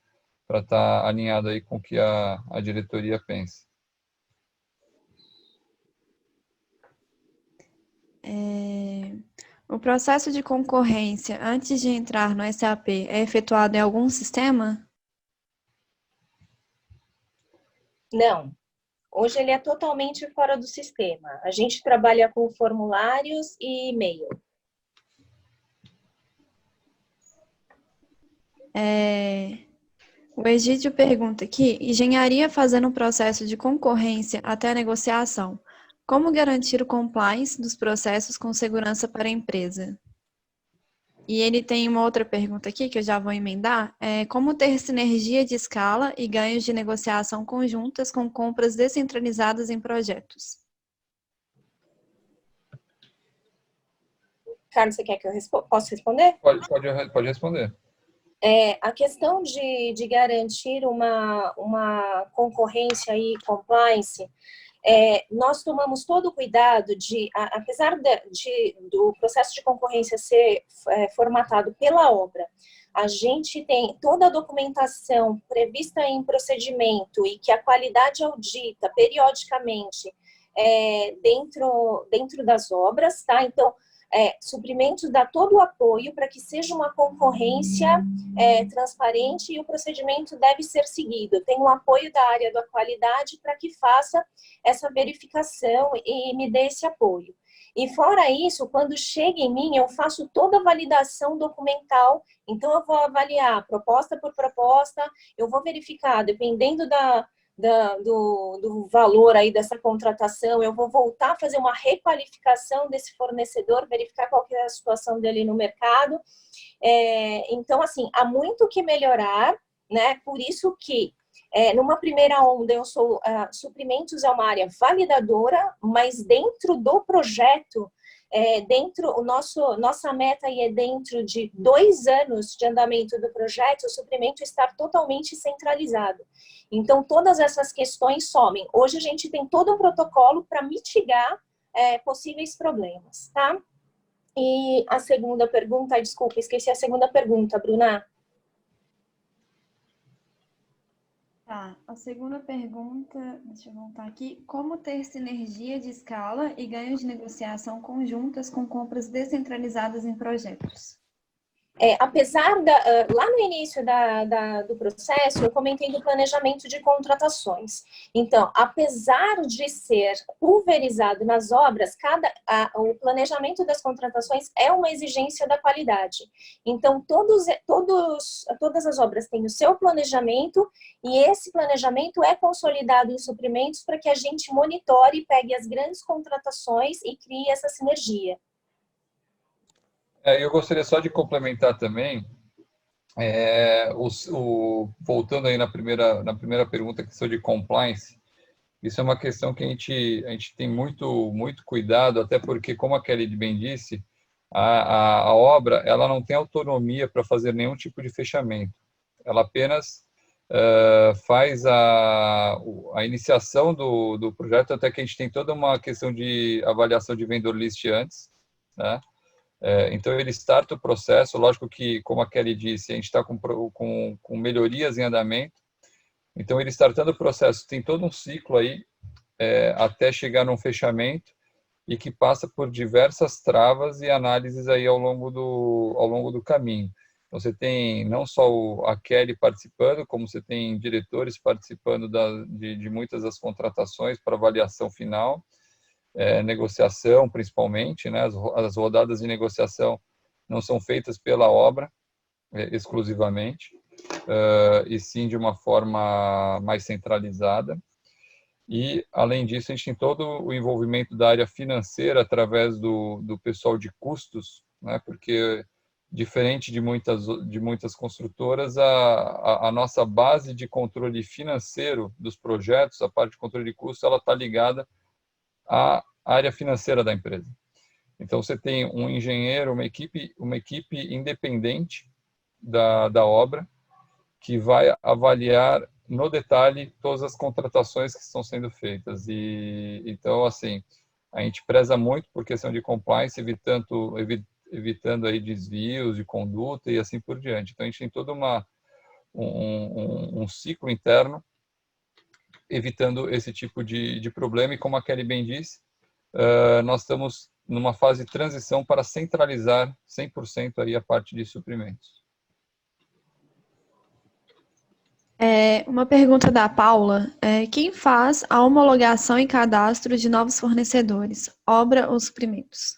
estar alinhado aí com o que a diretoria pensa. O processo de concorrência antes de entrar no SAP é efetuado em algum sistema? Não. Hoje ele é totalmente fora do sistema. A gente trabalha com formulários e e-mail. O Egídio pergunta aqui, engenharia fazendo um processo de concorrência até a negociação. Como garantir o compliance dos processos com segurança para a empresa? E ele tem uma outra pergunta aqui, que eu já vou emendar. Como ter sinergia de escala e ganhos de negociação conjuntas com compras descentralizadas em projetos? Carlos, você quer que eu possa responder? Pode responder. A questão de garantir uma concorrência e compliance, nós tomamos todo o cuidado de, apesar do processo de concorrência ser formatado pela obra, a gente tem toda a documentação prevista em procedimento e que a qualidade audita periodicamente dentro das obras, tá? Então, Suprimentos dá todo o apoio para que seja uma concorrência transparente e o procedimento deve ser seguido. Tem o apoio da área da qualidade para que faça essa verificação e me dê esse apoio. E fora isso, quando chega em mim, eu faço toda a validação documental, então eu vou avaliar proposta por proposta, eu vou verificar, dependendo do valor aí dessa contratação, eu vou voltar a fazer uma requalificação desse fornecedor, verificar qual que é a situação dele no mercado. Então, assim, há muito que melhorar, né? Por isso que, numa primeira onda, suprimentos é uma área validadora, mas dentro do projeto, nossa meta aí é dentro de 2 anos de andamento do projeto, o suprimento estar totalmente centralizado. Então, todas essas questões somem. Hoje a gente tem todo um protocolo para mitigar possíveis problemas, tá? E a segunda pergunta, desculpa, esqueci a segunda pergunta, Bruna. Tá, a segunda pergunta, deixa eu voltar aqui. Como ter sinergia de escala e ganhos de negociação conjuntas com compras descentralizadas em projetos? Apesar lá no início do processo, eu comentei do planejamento de contratações. Então, apesar de ser pulverizado nas obras, o planejamento das contratações é uma exigência da qualidade. Então, todas as obras têm o seu planejamento e esse planejamento é consolidado em suprimentos para que a gente monitore, pegue as grandes contratações e crie essa sinergia. Eu gostaria só de complementar também, voltando aí na primeira pergunta, a questão de compliance. Isso é uma questão que a gente tem muito cuidado, até porque, como a Kelly bem disse, a obra ela não tem autonomia para fazer nenhum tipo de fechamento. Ela apenas faz a iniciação do projeto, até que a gente tem toda uma questão de avaliação de vendor list antes, né? Então, ele starta o processo, lógico que, como a Kelly disse, a gente está com melhorias em andamento. Então, ele startando o processo, tem todo um ciclo aí, até chegar num fechamento, e que passa por diversas travas e análises aí ao longo do caminho. Então, você tem não só a Kelly participando, como você tem diretores participando de muitas das contratações para avaliação final, negociação principalmente, né? As rodadas de negociação não são feitas pela obra exclusivamente, e sim de uma forma mais centralizada. E, além disso, a gente tem todo o envolvimento da área financeira através do pessoal de custos, né? Porque, diferente de muitas construtoras, a nossa base de controle financeiro dos projetos, a parte de controle de custos, ela está ligada à área financeira da empresa. Então, você tem um engenheiro, uma equipe independente da obra, que vai avaliar no detalhe todas as contratações que estão sendo feitas. E então, assim, a gente preza muito por questão de compliance, evitando aí desvios de conduta e assim por diante. Então, a gente tem todo um ciclo interno evitando esse tipo de problema. E como a Kelly bem disse, nós estamos numa fase de transição para centralizar 100% aí a parte de suprimentos. Uma pergunta da Paula. Quem faz a homologação e cadastro de novos fornecedores? Obra ou suprimentos?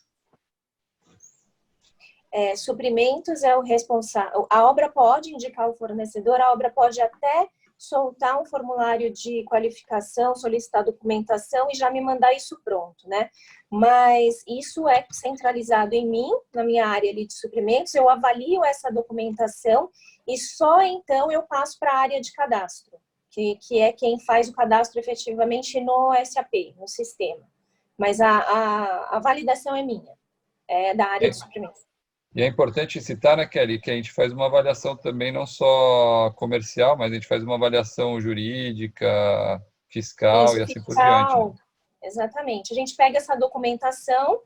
Suprimentos é o responsável. A obra pode indicar o fornecedor, a obra pode até soltar um formulário de qualificação, solicitar documentação e já me mandar isso pronto, né? Mas isso é centralizado em mim, na minha área ali de suprimentos, eu avalio essa documentação e só então eu passo para a área de cadastro, que é quem faz o cadastro efetivamente no SAP, no sistema. Mas a validação é minha, é da área de suprimentos. E é importante citar, né, Kelly, que a gente faz uma avaliação também não só comercial, mas a gente faz uma avaliação jurídica, fiscal Isso, e assim por diante. Né? Exatamente. A gente pega essa documentação,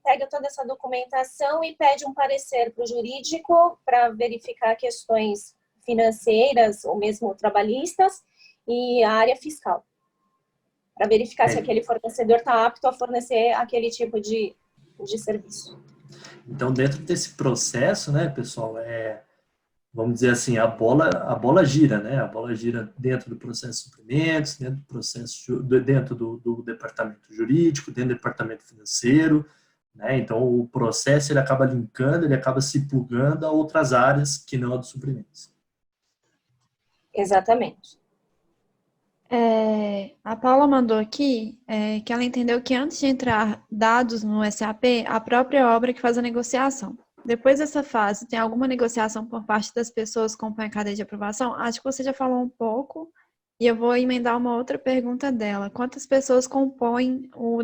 pega toda essa documentação e pede um parecer para o jurídico para verificar questões financeiras ou mesmo trabalhistas e a área fiscal, para verificar se aquele fornecedor está apto a fornecer aquele tipo de serviço. Então, dentro desse processo, né, pessoal, vamos dizer assim, a bola gira, né? A bola gira dentro do processo de suprimentos, dentro do departamento jurídico, dentro do departamento financeiro, né? Então, o processo ele acaba linkando, ele acaba se plugando a outras áreas que não a dos suprimentos. Exatamente. A Paula mandou aqui que ela entendeu que antes de entrar dados no SAP, a própria obra que faz a negociação. Depois dessa fase, tem alguma negociação por parte das pessoas que compõem a cadeia de aprovação? Acho que você já falou um pouco, e eu vou emendar uma outra pergunta dela. Quantas pessoas compõem o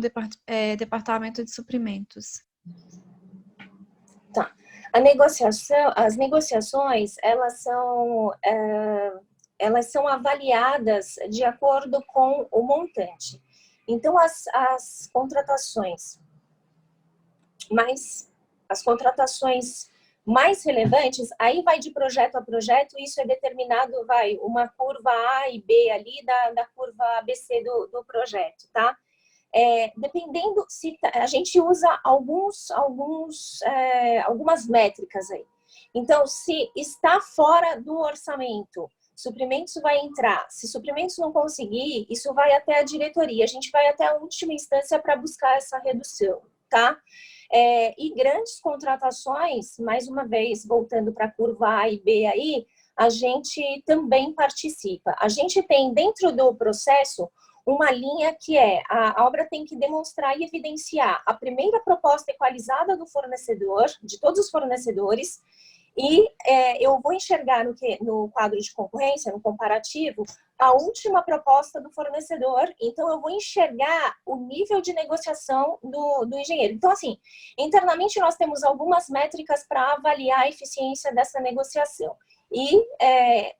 departamento de suprimentos? Tá. As negociações, elas são avaliadas de acordo com o montante. Então, as contratações mais relevantes, aí vai de projeto a projeto, isso é determinado, uma curva A e B ali da curva ABC do projeto, tá? Dependendo, se a gente usa algumas métricas aí. Então, se está fora do orçamento, suprimentos vai entrar. Se suprimentos não conseguir, isso vai até a diretoria. A gente vai até a última instância para buscar essa redução, tá? E grandes contratações, mais uma vez, voltando para a curva A e B aí, a gente também participa. A gente tem dentro do processo uma linha que a obra tem que demonstrar e evidenciar a primeira proposta equalizada do fornecedor, de todos os fornecedores, e eu vou enxergar no quadro de concorrência, no comparativo, a última proposta do fornecedor, então eu vou enxergar o nível de negociação do engenheiro. Então, assim, internamente nós temos algumas métricas para avaliar a eficiência dessa negociação. E,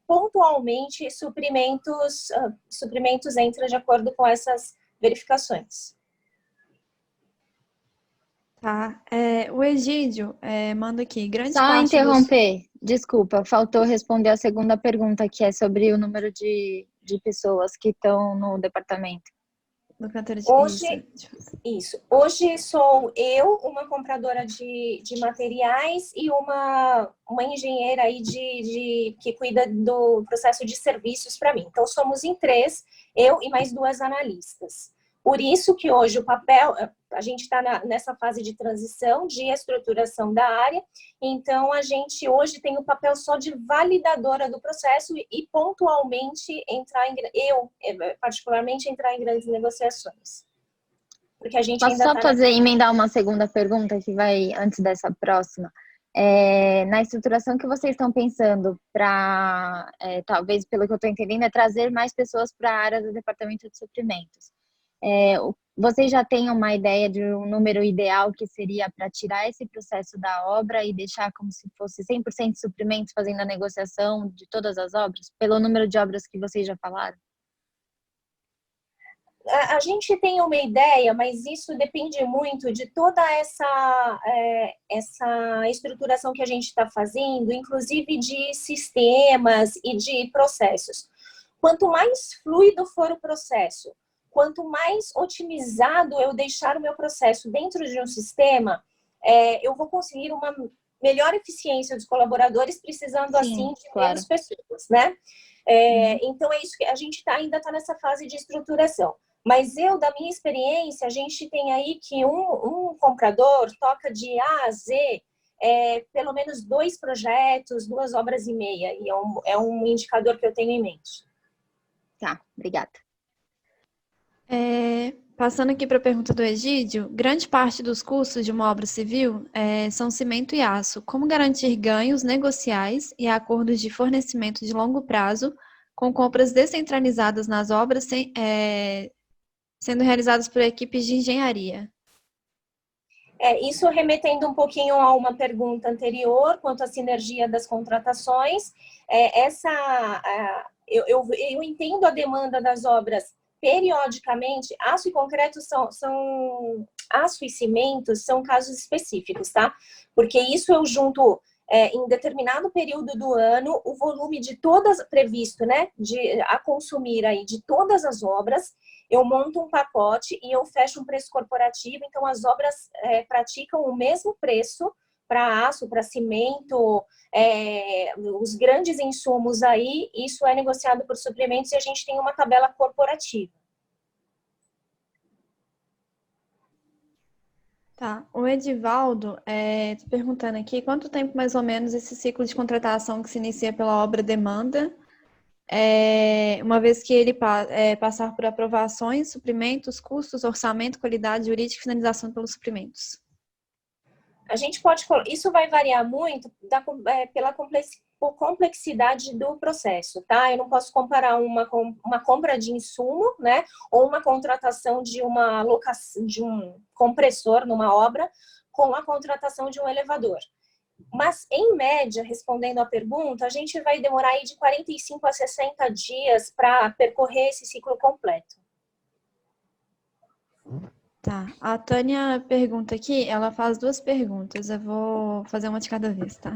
pontualmente, suprimentos entram de acordo com essas verificações. Tá. O Egídio manda aqui. Só interromper. Desculpa, faltou responder a segunda pergunta, que é sobre o número de pessoas que estão no departamento. No canteiro de Hoje sou eu, uma compradora de materiais e uma engenheira aí que cuida do processo de serviços para mim. Então, somos em 3, eu e mais 2 analistas. Por isso que hoje o papel, a gente está nessa fase de transição, de estruturação da área, então a gente hoje tem o papel só de validadora do processo e pontualmente particularmente entrar em grandes negociações. Porque a gente Posso ainda só emendar uma segunda pergunta que vai antes dessa próxima? Na estruturação que vocês estão pensando para, talvez pelo que eu estou entendendo, é trazer mais pessoas para a área do departamento de suprimentos. Vocês já têm uma ideia de um número ideal que seria para tirar esse processo da obra e deixar como se fosse 100% suprimentos fazendo a negociação de todas as obras, pelo número de obras que vocês já falaram? A gente tem uma ideia, mas isso depende muito de toda essa estruturação que a gente está fazendo, inclusive de sistemas e de processos. Quanto mais fluido for o processo, quanto mais otimizado eu deixar o meu processo dentro de um sistema, eu vou conseguir uma melhor eficiência dos colaboradores, precisando, assim, de menos pessoas, né? Então, é isso que a gente ainda está nessa fase de estruturação. Mas da minha experiência, a gente tem aí que um comprador toca de A a Z pelo menos 2 projetos, 2 obras e meia. E é um indicador que eu tenho em mente. Tá, obrigada. Passando aqui para a pergunta do Egídio, grande parte dos custos de uma obra civil são cimento e aço. Como garantir ganhos negociais e acordos de fornecimento de longo prazo com compras descentralizadas nas obras sendo realizadas por equipes de engenharia? Isso remetendo um pouquinho a uma pergunta anterior, quanto à sinergia das contratações. Eu entendo a demanda das obras periodicamente. Aço e concreto aço e cimento são casos específicos, tá? Porque isso eu junto em determinado período do ano o volume de todas previsto, né, a consumir aí de todas as obras. Eu monto um pacote e eu fecho um preço corporativo. Então as obras praticam o mesmo preço para aço, para cimento, os grandes insumos aí, isso é negociado por suprimentos e a gente tem uma tabela corporativa. Tá, o Edivaldo está perguntando aqui quanto tempo mais ou menos esse ciclo de contratação que se inicia pela obra demanda, uma vez que ele passar por aprovações, suprimentos, custos, orçamento, qualidade jurídica e finalização pelos suprimentos. A gente pode, isso vai variar muito pela complexidade do processo, tá? Eu não posso comparar uma compra de insumo, né, ou uma contratação de de um compressor numa obra com a contratação de um elevador. Mas, em média, respondendo à pergunta, a gente vai demorar aí de 45 a 60 dias para percorrer esse ciclo completo. Tá, a Tânia pergunta aqui, ela faz 2 perguntas, eu vou fazer uma de cada vez, tá?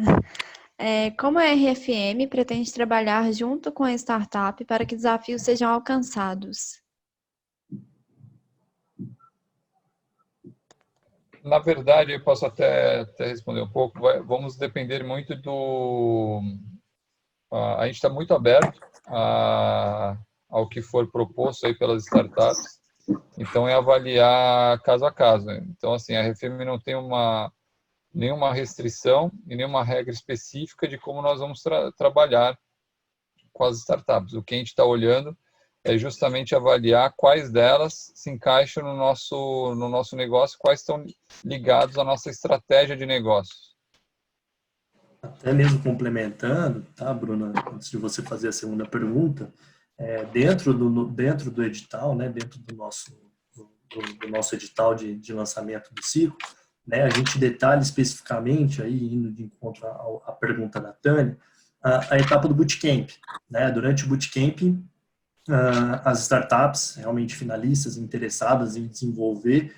Como a RFM pretende trabalhar junto com a startup para que desafios sejam alcançados? Na verdade, eu posso até responder um pouco. Vamos depender muito do... A gente está muito aberto ao que for proposto aí pelas startups. Então, é avaliar caso a caso. Então, assim, a RFM não tem nenhuma restrição e nenhuma regra específica de como nós vamos trabalhar com as startups. O que a gente está olhando é justamente avaliar quais delas se encaixam no nosso negócio, quais estão ligados à nossa estratégia de negócios. Até mesmo complementando, tá, Bruna, antes de você fazer a segunda pergunta, dentro do edital, né, dentro do nosso edital de lançamento do ciclo, né, a gente detalha especificamente, aí, indo de encontro à pergunta da Tânia, a etapa do bootcamp. Né? Durante o bootcamp, as startups realmente finalistas, interessadas em desenvolver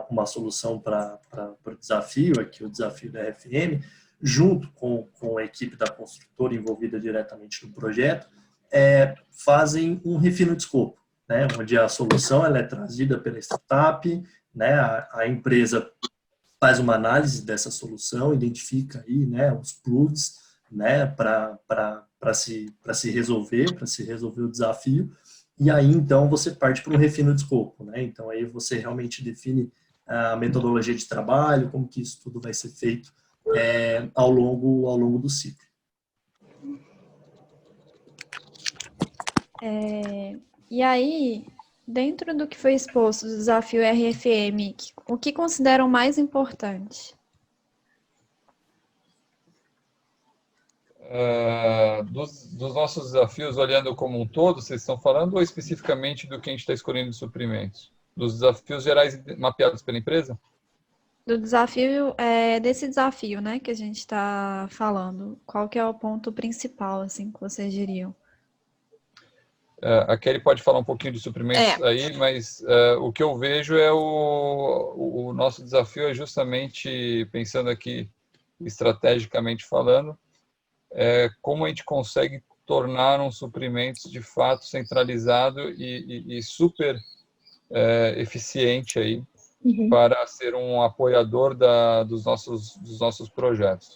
uma solução para o desafio, aqui o desafio da RFM, junto com a equipe da construtora envolvida diretamente no projeto, fazem um refino de escopo, né? Onde a solução ela é trazida pela startup, né? A empresa faz uma análise dessa solução, identifica aí, né, os plugs, né, para se resolver o desafio, e aí então você parte para um refino de escopo, né? Então aí você realmente define a metodologia de trabalho, como que isso tudo vai ser feito ao longo do ciclo. E aí, dentro do que foi exposto do desafio RFM, o que consideram mais importante? Dos nossos desafios, olhando como um todo, vocês estão falando ou especificamente do que a gente está escolhendo de suprimentos? dos desafios gerais mapeados pela empresa? Do desafio, desse desafio, né, que a gente está falando, qual que é o ponto principal, assim, que vocês diriam? A Kelly pode falar um pouquinho de suprimentos aí, mas o que eu vejo é o nosso desafio é justamente, pensando aqui estrategicamente falando, como a gente consegue tornar um suprimentos de fato centralizado e super eficiente aí, para ser um apoiador dos nossos projetos.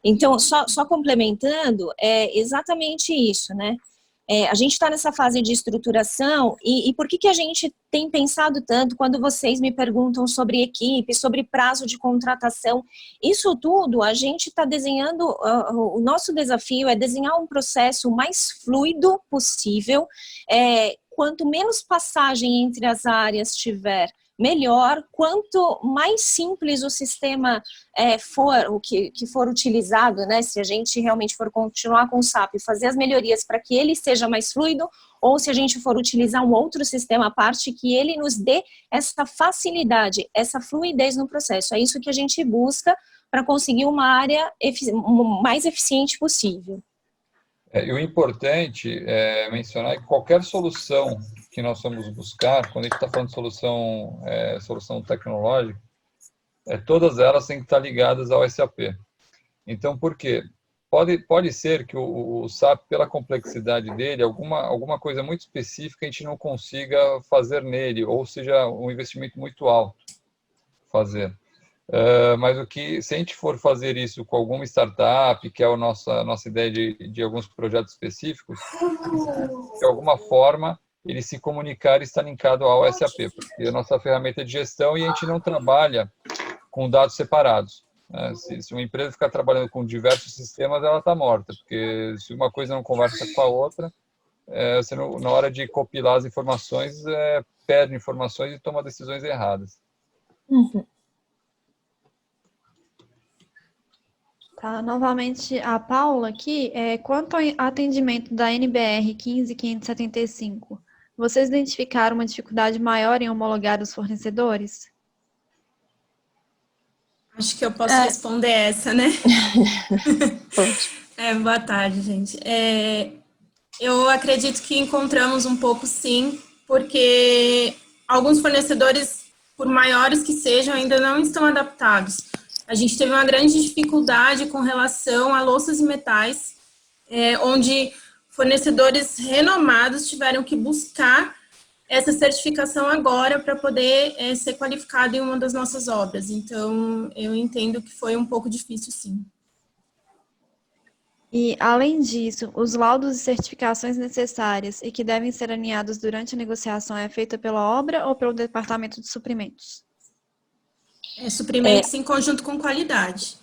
Então, só complementando, é exatamente isso, né? A gente está nessa fase de estruturação e por que a gente tem pensado tanto quando vocês me perguntam sobre equipe, sobre prazo de contratação? Isso tudo, a gente está desenhando, o nosso desafio é desenhar um processo mais fluido possível, quanto menos passagem entre as áreas tiver, melhor. Quanto mais simples o sistema for, o que for utilizado, né, se a gente realmente for continuar com o SAP e fazer as melhorias para que ele seja mais fluido, ou se a gente for utilizar um outro sistema à parte, que ele nos dê essa facilidade, essa fluidez no processo. É isso que a gente busca para conseguir uma área mais eficiente possível. E o importante é mencionar que qualquer solução que nós vamos buscar, quando a gente está falando de solução tecnológica, todas elas têm que estar ligadas ao SAP. Então, por quê? Pode ser que o SAP, pela complexidade dele, alguma coisa muito específica a gente não consiga fazer nele, ou seja, um investimento muito alto fazer. Mas se a gente for fazer isso com alguma startup, que é a nossa ideia de alguns projetos específicos, de alguma forma ele se comunicar e estar linkado ao SAP, porque a nossa ferramenta de gestão e a gente não trabalha com dados separados. Se uma empresa ficar trabalhando com diversos sistemas, ela está morta, porque se uma coisa não conversa com a outra, você na hora de compilar as informações, perde informações e toma decisões erradas. Tá, novamente a Paula aqui, quanto ao atendimento da NBR 15575, vocês identificaram uma dificuldade maior em homologar os fornecedores? Acho que eu posso responder essa, né? Boa tarde, gente. Eu acredito que encontramos um pouco, sim, porque alguns fornecedores, por maiores que sejam, ainda não estão adaptados. A gente teve uma grande dificuldade com relação a louças e metais, onde fornecedores renomados tiveram que buscar essa certificação agora para poder ser qualificado em uma das nossas obras. Então, eu entendo que foi um pouco difícil, sim. E, além disso, os laudos e certificações necessárias e que devem ser alinhados durante a negociação é feita pela obra ou pelo departamento de suprimentos? Suprimentos em conjunto com qualidade.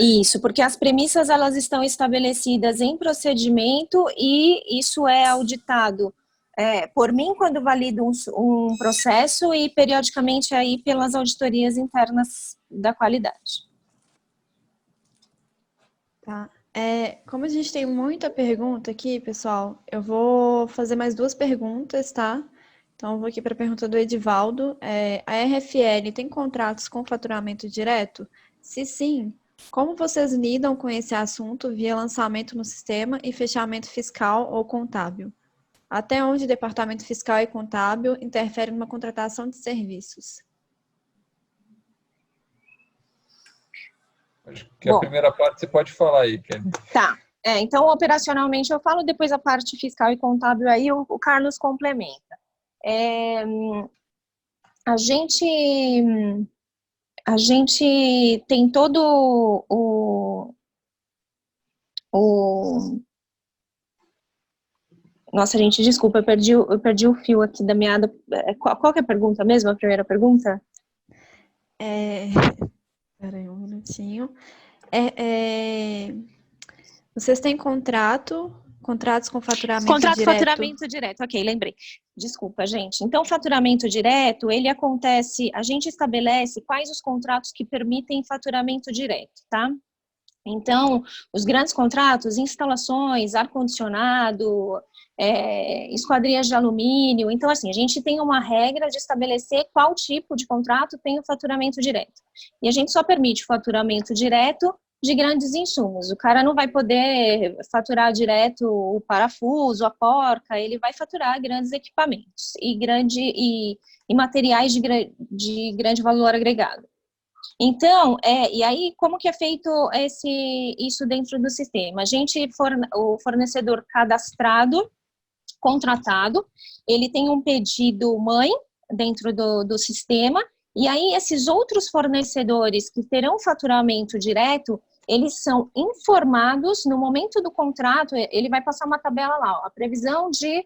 Isso, porque as premissas elas estão estabelecidas em procedimento e isso é auditado por mim quando valido um processo e periodicamente aí pelas auditorias internas da qualidade. Tá. Como a gente tem muita pergunta aqui, pessoal, eu vou fazer mais 2 perguntas, tá? Então, eu vou aqui para a pergunta do Edivaldo. A RFL tem contratos com faturamento direto? Se sim, como vocês lidam com esse assunto via lançamento no sistema e fechamento fiscal ou contábil? Até onde o departamento fiscal e contábil interfere numa contratação de serviços? Acho que a primeira parte você pode falar aí, Kelly. Tá. Então, operacionalmente eu falo, depois a parte fiscal e contábil aí o Carlos complementa. A gente tem todo Nossa, gente, desculpa, eu perdi o fio aqui da meada. Qual que é a pergunta mesmo, a primeira pergunta? Peraí, um minutinho. Vocês têm contratos com faturamento direto? Contrato faturamento direto, ok, lembrei. Desculpa, gente. Então, faturamento direto, ele acontece, a gente estabelece quais os contratos que permitem faturamento direto, tá? Então, os grandes contratos, instalações, ar-condicionado, esquadrias de alumínio. Então, assim, a gente tem uma regra de estabelecer qual tipo de contrato tem o faturamento direto. E a gente só permite o faturamento direto de grandes insumos. O cara não vai poder faturar direto o parafuso, a porca, ele vai faturar grandes equipamentos e materiais de grande valor agregado. Então, e aí, como que é feito isso dentro do sistema? O fornecedor cadastrado, contratado, ele tem um pedido mãe dentro do sistema, e aí esses outros fornecedores que terão faturamento direto, eles são informados no momento do contrato, ele vai passar uma tabela lá, ó, a previsão de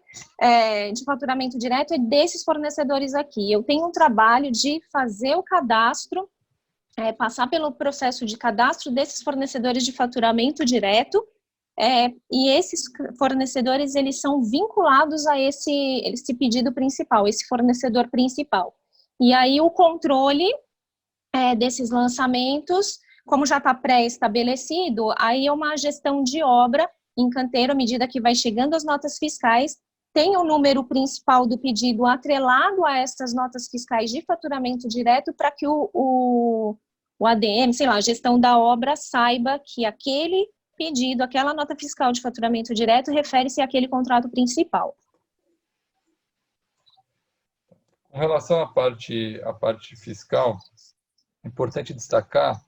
faturamento direto é desses fornecedores aqui. Eu tenho um trabalho de fazer o cadastro, passar pelo processo de cadastro desses fornecedores de faturamento direto, e esses fornecedores, eles são vinculados a esse pedido principal, esse fornecedor principal. E aí o controle desses lançamentos, como já está pré-estabelecido, aí é uma gestão de obra em canteiro, à medida que vai chegando as notas fiscais, tem o número principal do pedido atrelado a essas notas fiscais de faturamento direto para que o ADM, sei lá, a gestão da obra saiba que aquele pedido, aquela nota fiscal de faturamento direto refere-se àquele contrato principal. Com relação à parte fiscal, é importante destacar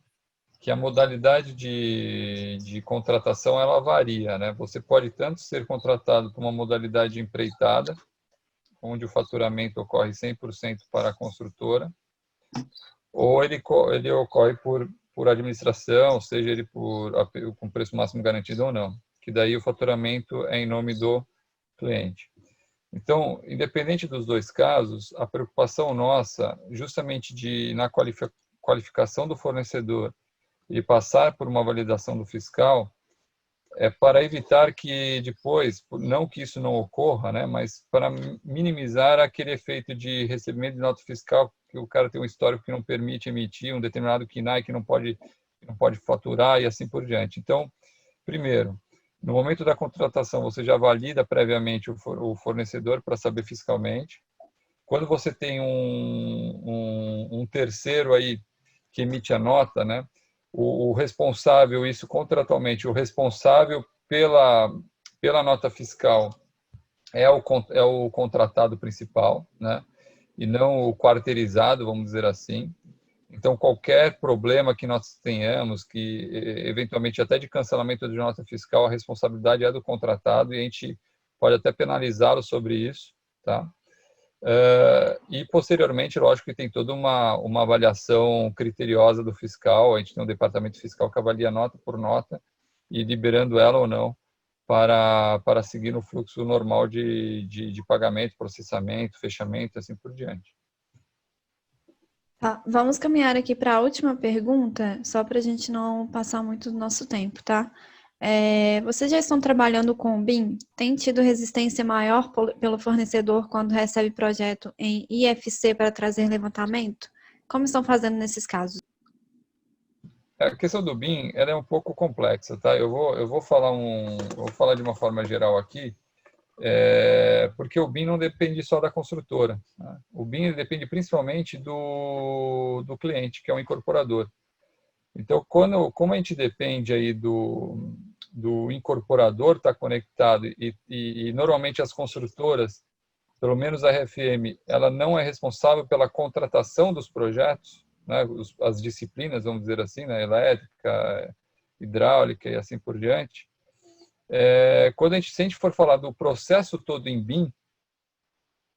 que a modalidade de contratação ela varia, né? Você pode tanto ser contratado por uma modalidade empreitada, onde o faturamento ocorre 100% para a construtora, ou ele ocorre por administração, seja ele com preço máximo garantido ou não, que daí o faturamento é em nome do cliente. Então, independente dos dois casos, a preocupação nossa, justamente na qualificação do fornecedor e passar por uma validação do fiscal, é para evitar que depois, não que isso não ocorra, né, mas para minimizar aquele efeito de recebimento de nota fiscal, que o cara tem um histórico que não permite emitir um determinado KNAI que não pode faturar e assim por diante. Então, primeiro, no momento da contratação, você já valida previamente o fornecedor para saber fiscalmente. Quando você tem um terceiro aí que emite a nota, né, o responsável, isso contratualmente, o responsável pela nota fiscal é o contratado principal, né, e não o quarteirizado, vamos dizer assim. Então, qualquer problema que nós tenhamos, que eventualmente até de cancelamento de nota fiscal, a responsabilidade é do contratado e a gente pode até penalizá-lo sobre isso, tá? E posteriormente, lógico que tem toda uma avaliação criteriosa do fiscal, a gente tem um departamento fiscal que avalia nota por nota e liberando ela ou não para seguir no fluxo normal de pagamento, processamento, fechamento, assim por diante. Tá, vamos caminhar aqui para a última pergunta, só para a gente não passar muito do nosso tempo, tá? Vocês já estão trabalhando com o BIM? Tem tido resistência maior pelo fornecedor quando recebe projeto em IFC para trazer levantamento? Como estão fazendo nesses casos? A questão do BIM ela é um pouco complexa, tá? Eu vou falar de uma forma geral aqui, porque o BIM não depende só da construtora, né? O BIM depende principalmente do cliente, que é o incorporador. Então, como a gente depende aí do incorporador estar conectado e normalmente as construtoras, pelo menos a RFM, ela não é responsável pela contratação dos projetos, né, as disciplinas, vamos dizer assim, né, elétrica, hidráulica e assim por diante. Se a gente for falar do processo todo em BIM,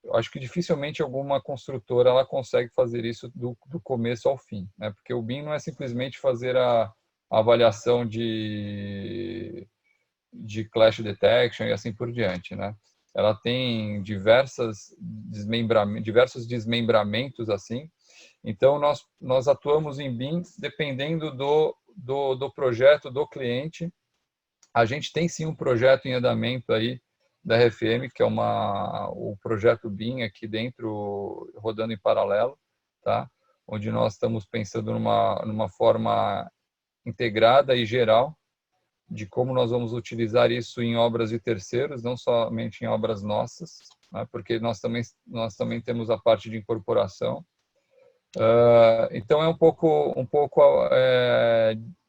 eu acho que dificilmente alguma construtora ela consegue fazer isso do começo ao fim, né? Porque o BIM não é simplesmente fazer a avaliação de clash detection e assim por diante, né? Ela tem diversos desmembramentos assim. Então nós atuamos em BIM dependendo do projeto do cliente. A gente tem sim um projeto em andamento aí da RFM, que é o projeto BIM aqui dentro, rodando em paralelo, tá? Onde nós estamos pensando numa forma integrada e geral de como nós vamos utilizar isso em obras de terceiros, não somente em obras nossas, né, porque nós também temos a parte de incorporação. Então é um pouco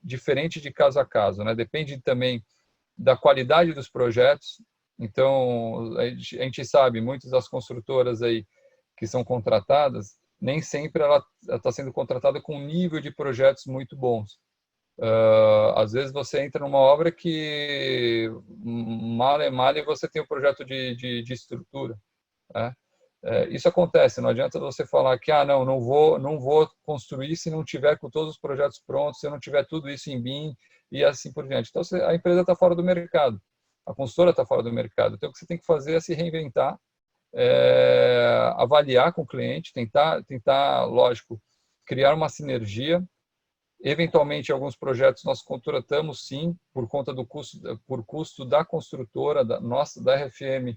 diferente de caso a caso, né? Depende também da qualidade dos projetos. Então a gente sabe, muitas das construtoras aí que são contratadas, nem sempre ela está sendo contratada com um nível de projetos muito bons. Às vezes você entra numa obra que mal você tem o projeto de estrutura, né? Isso acontece, não adianta você falar que não vou construir se não tiver com todos os projetos prontos, se não tiver tudo isso em BIM e assim por diante. Então a empresa está fora do mercado, a consultora está fora do mercado. Então o que você tem que fazer é se reinventar, avaliar com o cliente, tentar, lógico, criar uma sinergia. Eventualmente, alguns projetos nós contratamos sim, por conta do custo da construtora, da RFM,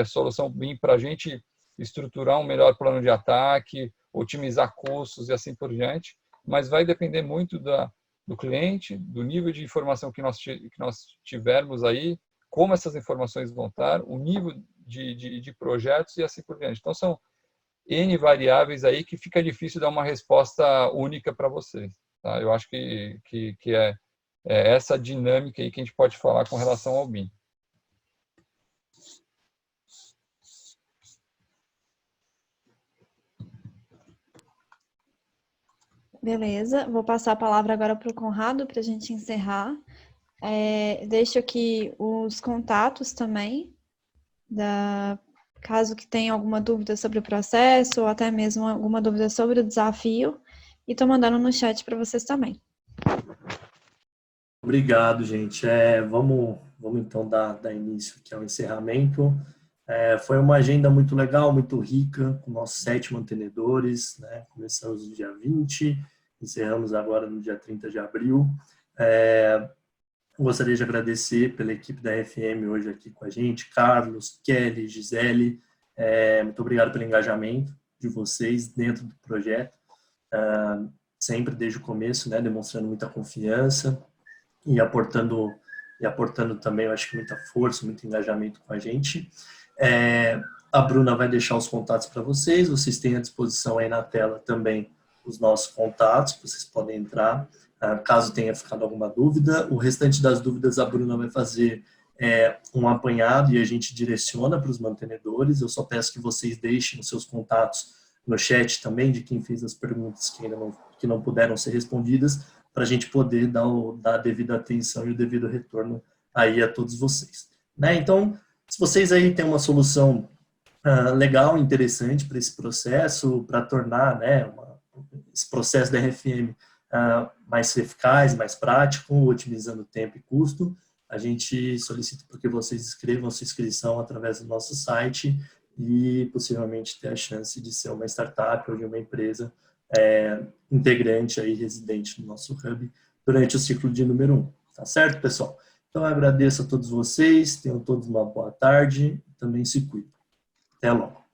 solução BIM, para a gente estruturar um melhor plano de ataque, otimizar custos e assim por diante, mas vai depender muito do cliente, do nível de informação que nós tivermos aí, como essas informações vão estar, o nível de projetos e assim por diante. Então, são N variáveis aí que fica difícil dar uma resposta única para vocês. Tá? Eu acho que é essa dinâmica aí que a gente pode falar com relação ao BIM. Beleza, vou passar a palavra agora para o Conrado para a gente encerrar. Deixo aqui os contatos também, caso que tenha alguma dúvida sobre o processo ou até mesmo alguma dúvida sobre o desafio, e estou mandando no chat para vocês também. Obrigado, gente. Vamos então dar início aqui ao encerramento. Foi uma agenda muito legal, muito rica, com nossos 7 mantenedores, né? Começamos no dia 20, encerramos agora no dia 30 de abril. Gostaria de agradecer pela equipe da RFM hoje aqui com a gente, Carlos, Kelly, Gisele. Muito obrigado pelo engajamento de vocês dentro do projeto, sempre desde o começo, né? Demonstrando muita confiança e aportando também, eu acho que muita força, muito engajamento com a gente. A Bruna vai deixar os contatos para vocês têm à disposição aí na tela também os nossos contatos, vocês podem entrar, caso tenha ficado alguma dúvida. O restante das dúvidas a Bruna vai fazer um apanhado e a gente direciona para os mantenedores. Eu só peço que vocês deixem os seus contatos no chat também, de quem fez as perguntas que não puderam ser respondidas, para a gente poder dar a devida atenção e o devido retorno aí a todos vocês, né? Então, se vocês aí têm uma solução legal, interessante para esse processo, para tornar, né, esse processo da RFM mais eficaz, mais prático, otimizando tempo e custo, a gente solicita porque vocês escrevam sua inscrição através do nosso site e possivelmente ter a chance de ser uma startup ou de uma empresa integrante aí, residente no nosso hub durante o ciclo de número 1. Tá certo, pessoal? Então, eu agradeço a todos vocês, tenham todos uma boa tarde, também se cuidem. Até logo.